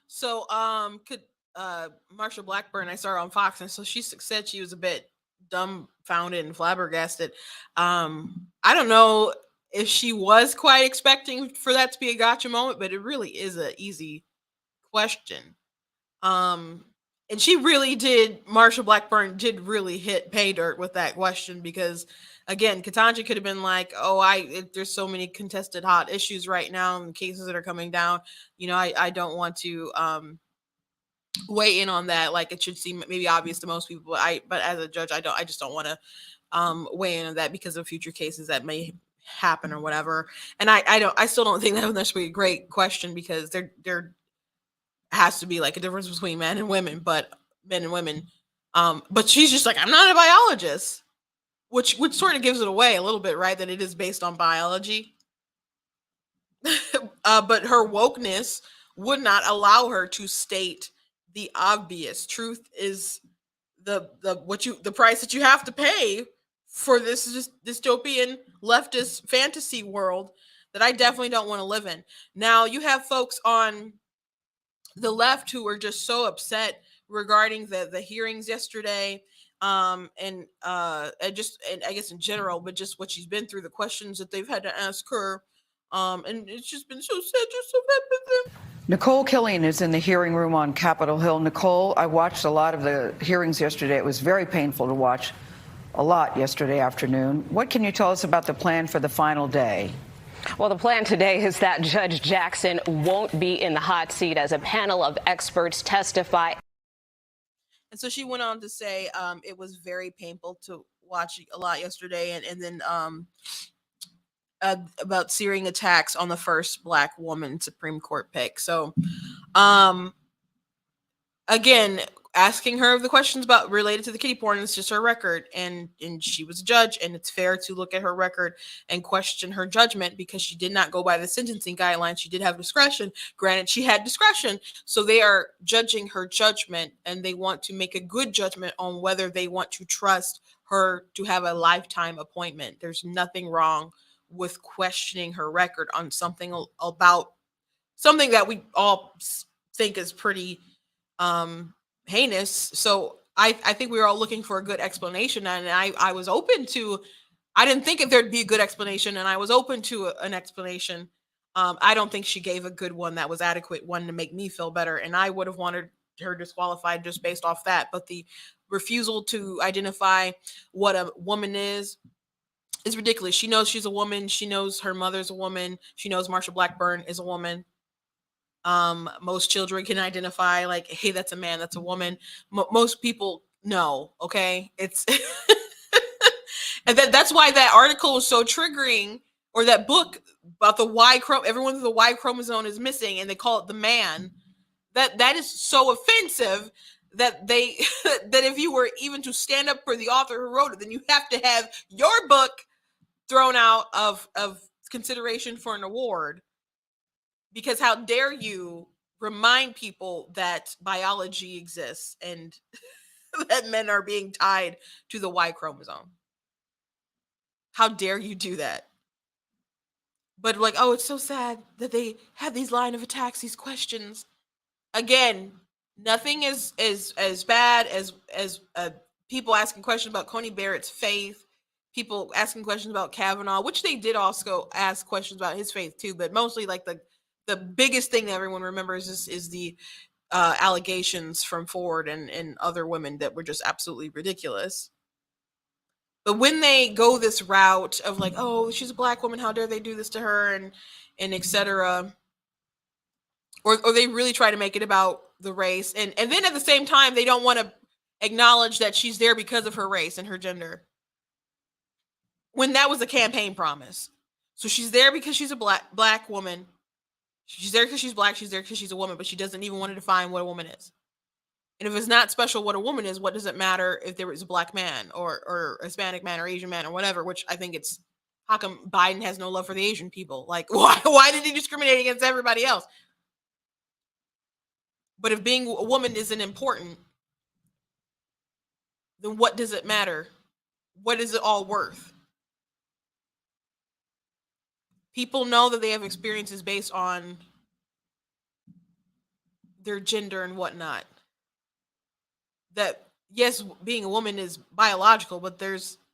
A: So, Marsha Blackburn, I saw her on Fox, and so she said she was a bit dumbfounded and flabbergasted. I don't know if she was quite expecting for that to be a gotcha moment, but it really is an easy question. And she really did. Marsha Blackburn did really hit pay dirt with that question, because again, Ketanji could have been like, "Oh, there's so many contested hot issues right now and cases that are coming down. I don't want to weigh in on that. Like it should seem maybe obvious to most people, but as a judge, I just don't want to weigh in on that because of future cases that may happen or whatever." And I still don't think that was necessarily a great question, because there has to be like a difference between men and women. But she's just like, I'm not a biologist, which sort of gives it away a little bit, right? That it is based on biology. But her wokeness would not allow her to state the obvious. Truth is the price that you have to pay for this just dystopian leftist fantasy world that I definitely don't want to live in. Now you have folks on the left who are just so upset regarding the hearings yesterday, and I guess in general, but just what she's been through, the questions that they've had to ask her, and it's just been so sad, just so bad with them.
D: Nicole Killian is in the hearing room on Capitol Hill. Nicole, I watched a lot of the hearings yesterday. It was very painful to watch a lot yesterday afternoon. What can you tell us about the plan for the final day?
E: Well, the plan today is that Judge Jackson won't be in the hot seat as a panel of experts testify.
A: And so she went on to say it was very painful to watch a lot yesterday, and then about searing attacks on the first Black woman Supreme Court pick. So again, asking her the questions about related to the kiddie porn, it's just her record, and she was a judge, and it's fair to look at her record and question her judgment, because she did not go by the sentencing guidelines. She did have discretion. Granted, she had discretion, so they are judging her judgment, and they want to make a good judgment on whether they want to trust her to have a lifetime appointment. There's nothing wrong with questioning her record on something about something that we all think is pretty heinous. So I think we were all looking for a good explanation, and I was open to. I didn't think if there'd be a good explanation, and I was open to an explanation. I don't think she gave a good one that was adequate one to make me feel better, and I would have wanted her disqualified just based off that. But the refusal to identify what a woman is ridiculous. She knows she's a woman. She knows her mother's a woman. She knows Marsha Blackburn is a woman. Most children can identify like, hey, that's a man, that's a woman. Most people know. Okay, it's and that's why that article was so triggering, or that book about the Y chromosome. Everyone's the Y chromosome is missing, and they call it the man. That is so offensive that they that if you were even to stand up for the author who wrote it, then you have to have your book thrown out of consideration for an award. Because how dare you remind people that biology exists and that men are being tied to the Y chromosome? How dare you do that? But like, oh, it's so sad that they have these line of attacks, these questions. Again, nothing is as bad as people asking questions about Coney Barrett's faith, people asking questions about Kavanaugh, which they did also ask questions about his faith too, but mostly like the biggest thing that everyone remembers is the allegations from Ford and other women that were just absolutely ridiculous. But when they go this route of like, oh, she's a Black woman, how dare they do this to her, and etc., or they really try to make it about the race, and then at the same time they don't want to acknowledge that she's there because of her race and her gender, when that was a campaign promise. So she's there because she's a black woman. She's there because she's Black. She's there because she's a woman, but she doesn't even want to define what a woman is. And if it's not special what a woman is, what does it matter if there was a Black man or Hispanic man or Asian man or whatever? Which I think it's, how come Biden has no love for the Asian people? Like, why did he discriminate against everybody else? But if being a woman isn't important, then what does it matter? What is it all worth? People know that they have experiences based on their gender and whatnot. That, yes, being a woman is biological, but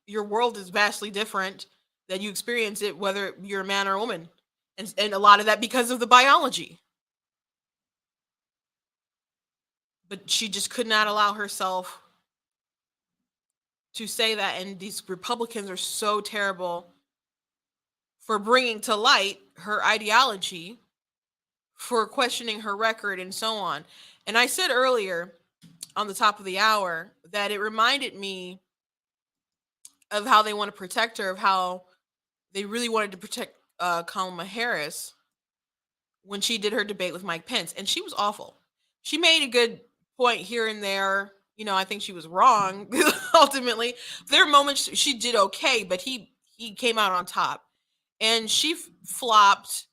A: your world is vastly different, that you experience it whether you're a man or a woman. And a lot of that because of the biology. But she just could not allow herself to say that, and these Republicans are so terrible for bringing to light her ideology, for questioning her record, and so on. And I said earlier on the top of the hour that it reminded me of how they want to protect her, of how they really wanted to protect Kamala Harris when she did her debate with Mike Pence, and she was awful. She made a good point here and there. You know, I think she was wrong ultimately. There are moments she did okay, but he came out on top. And she flopped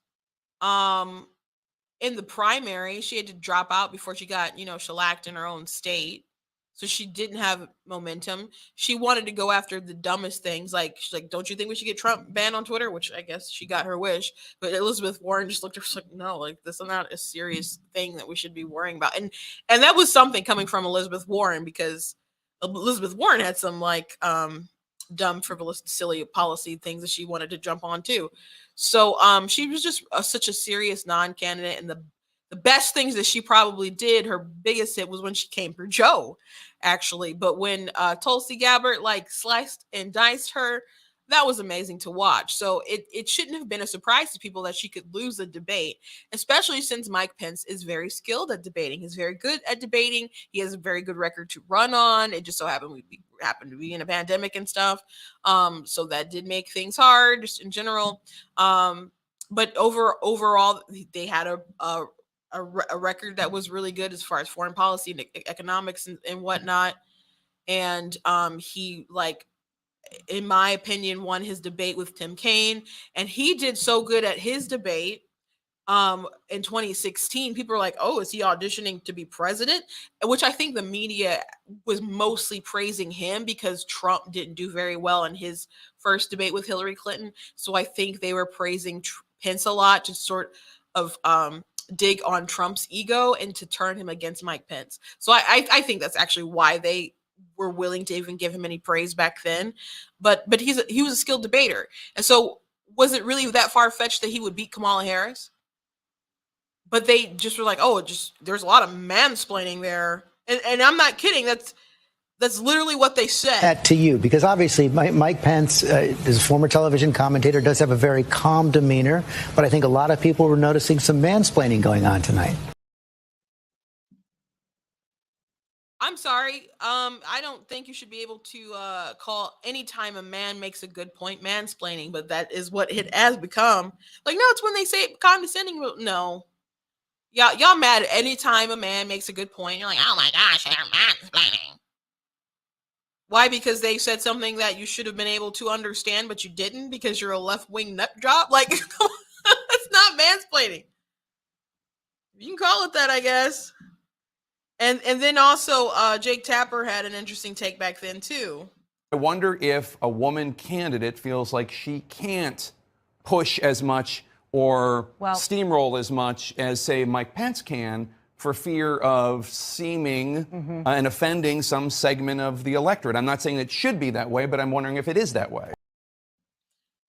A: in the primary. She had to drop out before she got, shellacked in her own state. So she didn't have momentum. She wanted to go after the dumbest things. Like, she's like, don't you think we should get Trump banned on Twitter? Which I guess she got her wish. But Elizabeth Warren just looked at her like, no, like, this is not a serious thing that we should be worrying about. And that was something coming from Elizabeth Warren, because Elizabeth Warren had some like dumb, frivolous, silly policy things that she wanted to jump on too. So she was just such a serious non-candidate. And the best things that she probably did, her biggest hit was when she came for Joe, actually. But when Tulsi Gabbard like sliced and diced her, that was amazing to watch. So it shouldn't have been a surprise to people that she could lose a debate, especially since Mike Pence is very skilled at debating. He's very good at debating. He has a very good record to run on. It just so happened we happened to be in a pandemic and stuff. So that did make things hard just in general. But overall, they had a record that was really good as far as foreign policy and economics and whatnot. And he, like, in my opinion, won his debate with Tim Kaine, and he did so good at his debate in 2016. People are like, oh, is he auditioning to be president? Which I think the media was mostly praising him because Trump didn't do very well in his first debate with Hillary Clinton. So I think they were praising Pence a lot to sort of dig on Trump's ego and to turn him against Mike Pence. So I think that's actually why they were willing to even give him any praise back then. But he was a skilled debater. And so was it really that far-fetched that he would beat Kamala Harris? But they just were like, oh, just there's a lot of mansplaining there. And I'm not kidding. That's literally what they said.
F: That to you, because obviously Mike Pence, is a former television commentator, does have a very calm demeanor, but I think a lot of people were noticing some mansplaining going on tonight.
A: I'm sorry. I don't think you should be able to call any time a man makes a good point mansplaining, but that is what it has become. Like, no, it's when they say it condescending. No. Y'all mad any time a man makes a good point. You're like, oh my gosh, they're mansplaining. Why? Because they said something that you should have been able to understand, but you didn't because you're a left-wing nut job? Like, that's not mansplaining. You can call it that, I guess. And then also, Jake Tapper had an interesting take back then, too.
G: I wonder if a woman candidate feels like she can't push as much or steamroll as much as, say, Mike Pence can, for fear of seeming and offending some segment of the electorate. I'm not saying it should be that way, but I'm wondering if it is that way.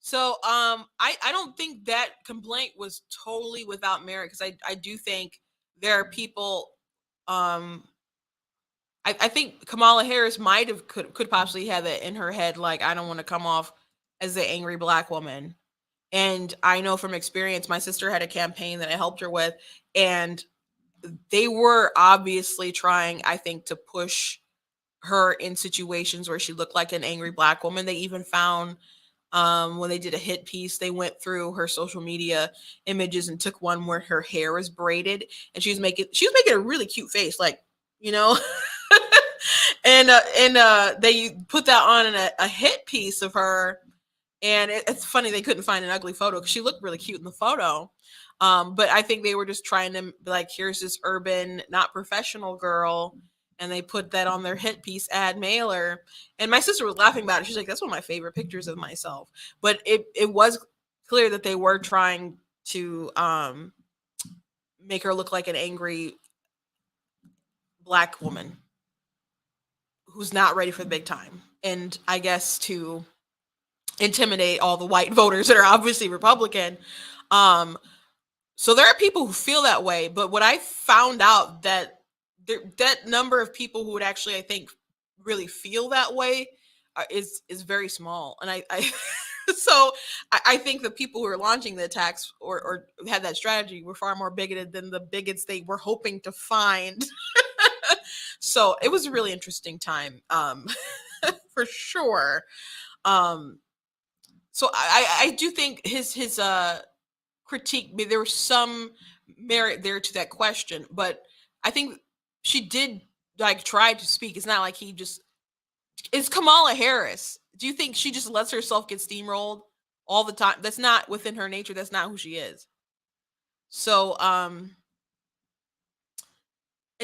A: So I don't think that complaint was totally without merit, because I do think there are people. I think Kamala Harris might have could possibly have that in her head, like, I don't want to come off as the angry black woman. And I know from experience, my sister had a campaign that I helped her with, and they were obviously trying, I think, to push her in situations where she looked like an angry black woman. They even found, when they did a hit piece, they went through her social media images and took one where her hair was braided and she was making a really cute face, like, you know. and they put that on in a hit piece of her. And it's funny they couldn't find an ugly photo because she looked really cute in the photo. But I think they were just trying to be like, here's this urban, not professional girl. And they put that on their hit piece ad mailer. And my sister was laughing about it. She's like, that's one of my favorite pictures of myself. But it was clear that they were trying to make her look like an angry black woman who's not ready for the big time. And I guess to intimidate all the white voters that are obviously Republican. So there are people who feel that way, but what I found out that that number of people who would actually, I think, really feel that way is very small. And I think the people who are launching the attacks or had that strategy were far more bigoted than the bigots they were hoping to find. So it was a really interesting time, for sure. So I do think his critique, there was some merit there to that question, but I think she did like try to speak. It's not like it's Kamala Harris. Do you think she just lets herself get steamrolled all the time? That's not within her nature. That's not who she is. So, and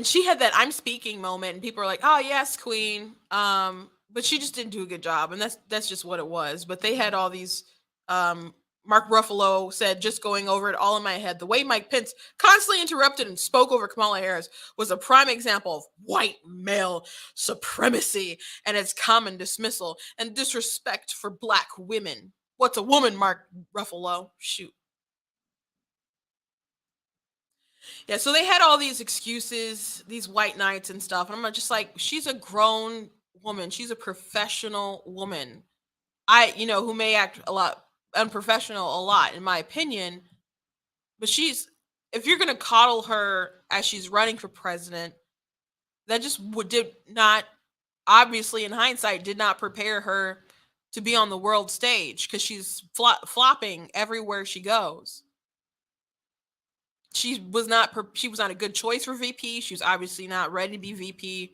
A: she had that I'm speaking moment and people are like, oh yes, queen. But she just didn't do a good job. And that's just what it was. But they had all these, Mark Ruffalo said, just going over it all in my head, the way Mike Pence constantly interrupted and spoke over Kamala Harris was a prime example of white male supremacy and its common dismissal and disrespect for black women. What's a woman, Mark Ruffalo? Shoot. Yeah, so they had all these excuses, these white knights and stuff. And I'm just like, she's a grown woman. She's a professional woman. Who may act a lot unprofessional a lot, in my opinion. But if you're going to coddle her as she's running for president, that just did not, obviously in hindsight, did not prepare her to be on the world stage, because she's flopping everywhere she goes. She was not a good choice for VP. She was obviously not ready to be VP.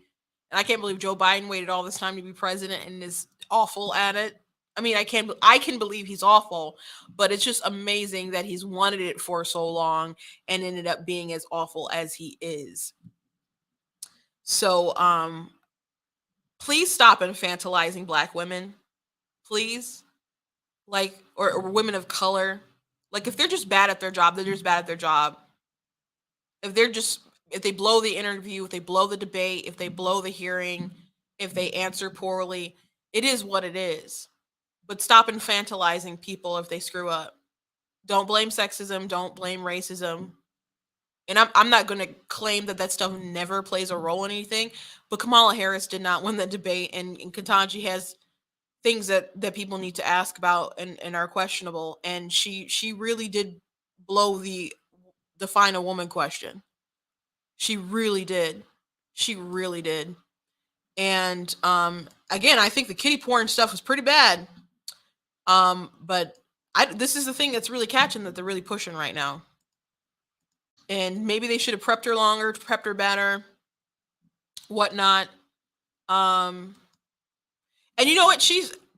A: And I can't believe Joe Biden waited all this time to be president and is awful at it. I mean, I can believe he's awful, but it's just amazing that he's wanted it for so long and ended up being as awful as he is. So, please stop infantilizing black women, please. Like, or women of color. Like, if they're just bad at their job, they're just bad at their job. if they blow the interview, if they blow the debate, if they blow the hearing, if they answer poorly, it is what it is. But stop infantilizing people if they screw up. Don't blame sexism. Don't blame racism. And I'm not going to claim that stuff never plays a role in anything, but Kamala Harris did not win the debate, and Ketanji has things that people need to ask about and are questionable. And she really did blow the define a woman question. She really did. She really did. And again, I think the kitty porn stuff was pretty bad. But this is the thing that's really catching that they're really pushing right now. And maybe they should have prepped her longer, prepped her better, whatnot. And you know what?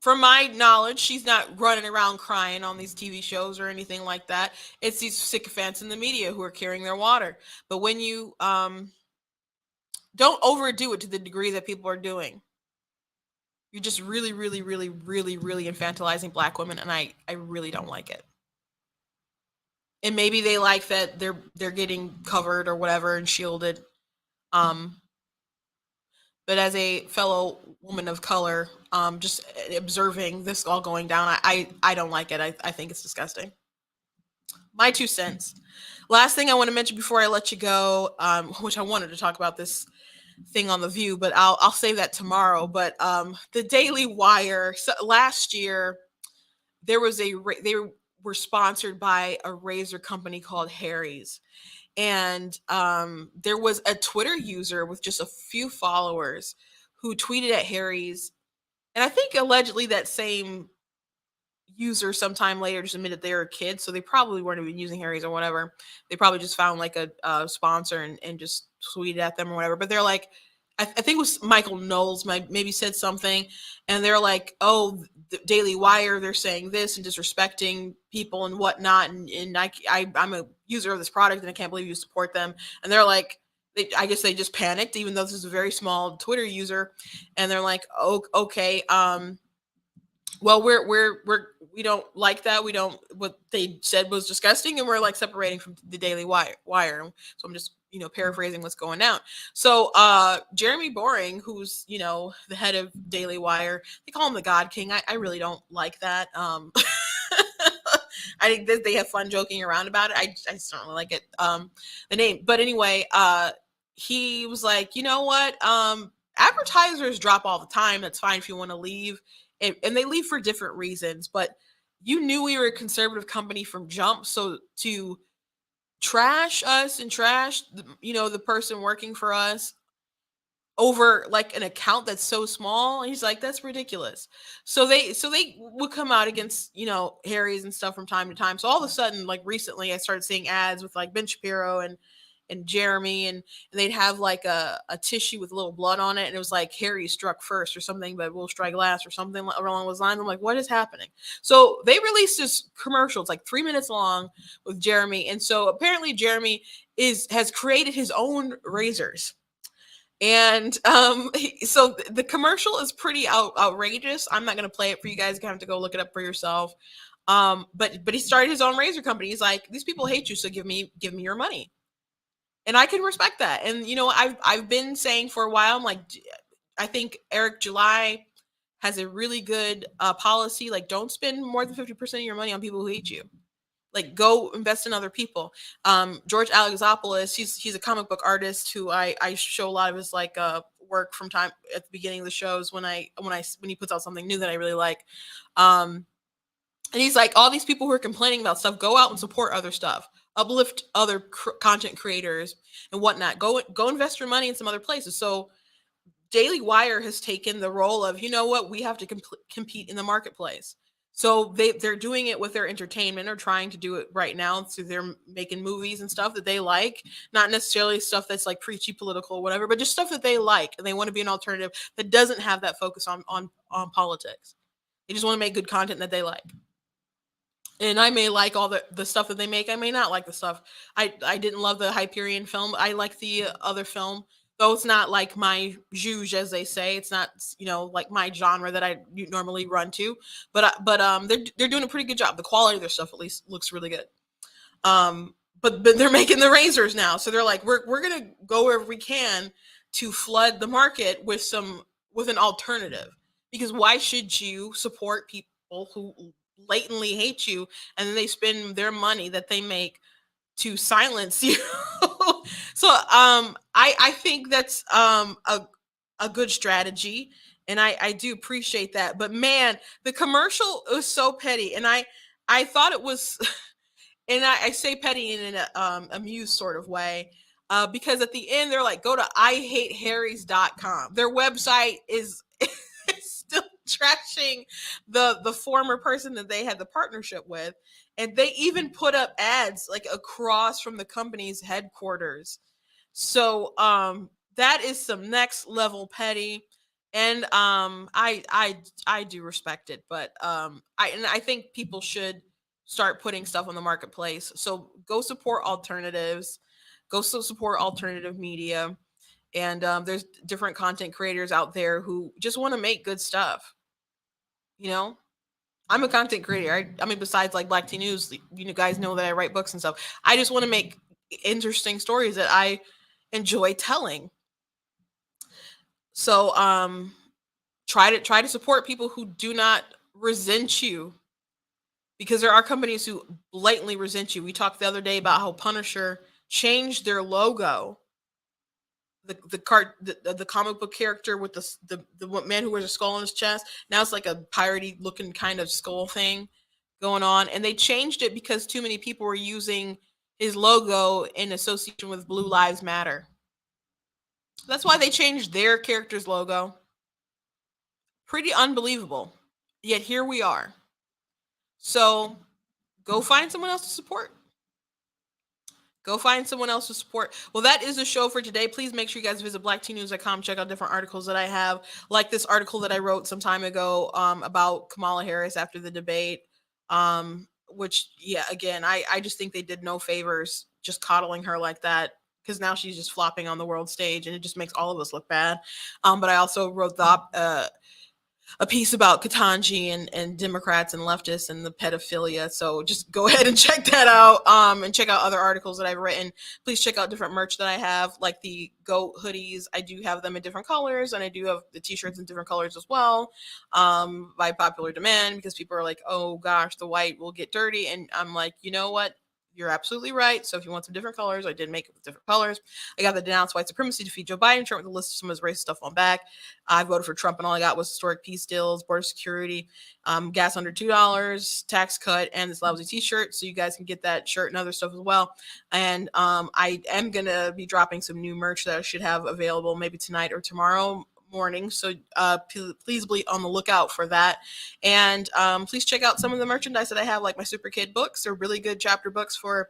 A: From my knowledge, she's not running around crying on these TV shows or anything like that. It's these sycophants in the media who are carrying their water. But when you don't overdo it to the degree that people are doing, you're just really, really, really, really, really infantilizing Black women, and I really don't like it. And maybe they like that they're getting covered or whatever and shielded. But as a fellow woman of color, just observing this all going down, I don't like it. I think it's disgusting. My 2 cents. Last thing I want to mention before I let you go, which I wanted to talk about this thing on The View, but I'll save that tomorrow. But the Daily Wire, last year, they were sponsored by a razor company called Harry's. And there was a Twitter user with just a few followers who tweeted at Harry's. And I think allegedly that same user sometime later just admitted they were a kid. So they probably weren't even using Harry's or whatever. They probably just found like a sponsor and just tweeted at them or whatever. But they're like, I think it was Michael Knowles maybe said something, and they're like, oh, the Daily Wire, they're saying this and disrespecting people and whatnot, and I'm a user of this product and I can't believe you support them. And they're like, I guess they just panicked, even though this is a very small Twitter user, and they're like, oh, okay, well, we don't like that. We don't, what they said was disgusting, and we're like separating from the Daily Wire. So I'm just, paraphrasing what's going down. So Jeremy Boring, who's, the head of Daily Wire, they call him the God King. I really don't like that. I think they have fun joking around about it. I just don't really like it, the name. But anyway, he was like, you know what? Advertisers drop all the time. That's fine if you want to leave. And they leave for different reasons, but you knew we were a conservative company from jump. So to trash us and trash, the person working for us over like an account that's so small, he's like, that's ridiculous. So they would come out against, Harry's and stuff from time to time. So all of a sudden, like recently, I started seeing ads with like Ben Shapiro and Jeremy, and they'd have like a tissue with a little blood on it, and it was like Harry struck first or something, but we'll strike last or something along those lines. I'm like, what is happening? So they released this commercial. It's like 3 minutes long with Jeremy, and so apparently Jeremy has created his own razors. And so the commercial is pretty outrageous. I'm not going to play it for you guys. You have to go look it up for yourself. But he started his own razor company. He's like, these people hate you, so give me your money. And I can respect that. And, I've been saying for a while, I'm like, I think Eric July has a really good policy. Like, don't spend more than 50% of your money on people who hate you. Like, go invest in other people. George Alexopoulos, he's a comic book artist who I show a lot of his like work from time at the beginning of the shows when he puts out something new that I really like. And he's like, all these people who are complaining about stuff, go out and support other stuff. Uplift other content creators and whatnot. Go invest your money in some other places. So Daily Wire has taken the role of, we have to compete in the marketplace. So they're doing it with their entertainment, or trying to do it right now. So they're making movies and stuff that they like, not necessarily stuff that's like preachy political or whatever, but just stuff that they like, and they want to be an alternative that doesn't have that focus on politics. They just want to make good content that they like. And I may like all the stuff that they make. I may not like the stuff. I didn't love the Hyperion film. I like the other film, though it's not like my juge, as they say. It's not, like my genre that I normally run to. But they're doing a pretty good job. The quality of their stuff at least looks really good. but they're making the razors now. So they're like, we're going to go wherever we can to flood the market with an alternative. Because why should you support people who blatantly hate you and then they spend their money that they make to silence you? So I think that's a good strategy, and I do appreciate that. But man, the commercial was so petty, and I thought it was and I say petty in an amused sort of way, because at the end they're like, go to IHateHarrys.com. Their website is still trashing the former person that they had the partnership with, and they even put up ads like across from the company's headquarters. So that is some next level petty. And I do respect it, but I think people should start putting stuff on the marketplace. So go support alternatives, support alternative media, and there's different content creators out there who just want to make good stuff. You know, I'm a content creator. I mean, besides like Black Tea News, you guys know that I write books and stuff. I just want to make interesting stories that I enjoy telling. So try to support people who do not resent you, because there are companies who blatantly resent you. We talked the other day about how Punisher changed their logo. The comic book character with the man who wears a skull on his chest. Now it's like a piratey looking kind of skull thing going on, and they changed it because too many people were using his logo in association with Blue Lives Matter. That's why they changed their character's logo. Pretty unbelievable. Yet here we are. So go find someone else to support. Go find someone else to support. Well, that is the show for today. Please make sure you guys visit blacktnews.com. Check out different articles that I have, like this article that I wrote some time ago about Kamala Harris after the debate. Which, yeah, again, I just think they did no favors just coddling her like that, because now she's just flopping on the world stage, and it just makes all of us look bad. But I also wrote a piece about Ketanji and Democrats and leftists and the pedophilia. So just go ahead and check that out, and check out other articles that I've written. Please check out different merch that I have, like the GOAT hoodies. I do have them in different colors, and I do have the t-shirts in different colors as well, by popular demand, because people are like, oh gosh, the white will get dirty. And I'm like, you know what? You're absolutely right. So if you want some different colors, I did make it with different colors. I got the Denounce White Supremacy, Defeat Joe Biden shirt with a list of some of his racist stuff on back. I voted for Trump, and all I got was historic peace deals, border security, gas under $2, tax cut, and this lousy t-shirt. So you guys can get that shirt and other stuff as well. And I am going to be dropping some new merch that I should have available maybe tonight or tomorrow morning. So please be on the lookout for that. And please check out some of the merchandise that I have, like my Super Kid books. They're really good chapter books for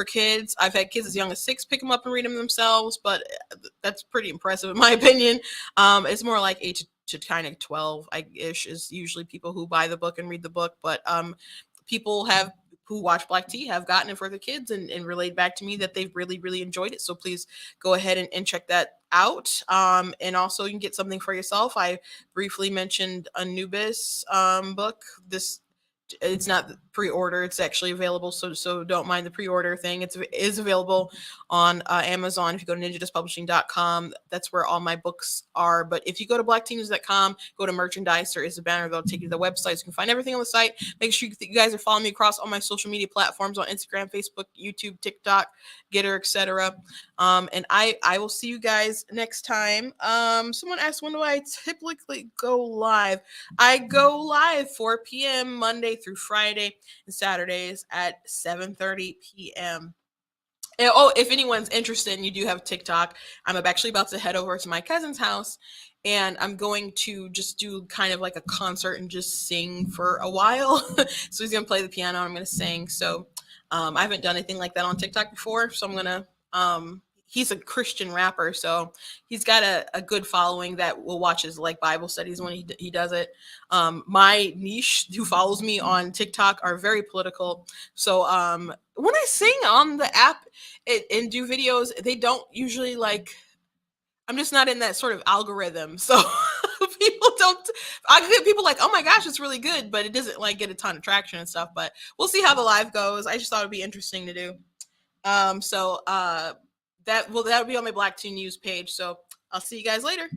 A: kids. I've had kids as young as 6 pick them up and read them themselves, but that's pretty impressive in my opinion. It's more like 8 to kind of 12 ish is usually people who buy the book and read the book. But people who watch Black Tea have gotten it for their kids and relayed back to me that they've really, really enjoyed it. So please go ahead and check that out. And also you can get something for yourself. I briefly mentioned Anubis book. It's not pre-order, it's actually available, so don't mind the pre-order thing. It is available on Amazon. If you go to ninjadustpublishing.com, that's where all my books are. But if you go to blackteennews.com, go to merchandise, there is a banner that'll take you to the website, so you can find everything on the site. Make sure you guys are following me across all my social media platforms on Instagram, Facebook, YouTube, TikTok, Getter, etc. And I will see you guys next time. Someone asked, when do I typically go live? I go live 4 p.m. Monday through Friday, and Saturdays at 7:30 p.m. And, if anyone's interested and you do have TikTok, I'm actually about to head over to my cousin's house, and I'm going to just do kind of like a concert and just sing for a while. So he's going to play the piano, I'm going to sing. So I haven't done anything like that on TikTok before, so I'm going to he's a Christian rapper, so he's got a good following that will watch his like Bible studies when he does it. My niche who follows me on TikTok are very political. So when I sing on the app and do videos, they don't usually like, I'm just not in that sort of algorithm. So I get people like, oh my gosh, it's really good, but it doesn't like get a ton of traction and stuff. But we'll see how the live goes. I just thought it'd be interesting to do. That will be on my Black Teen News page. So I'll see you guys later.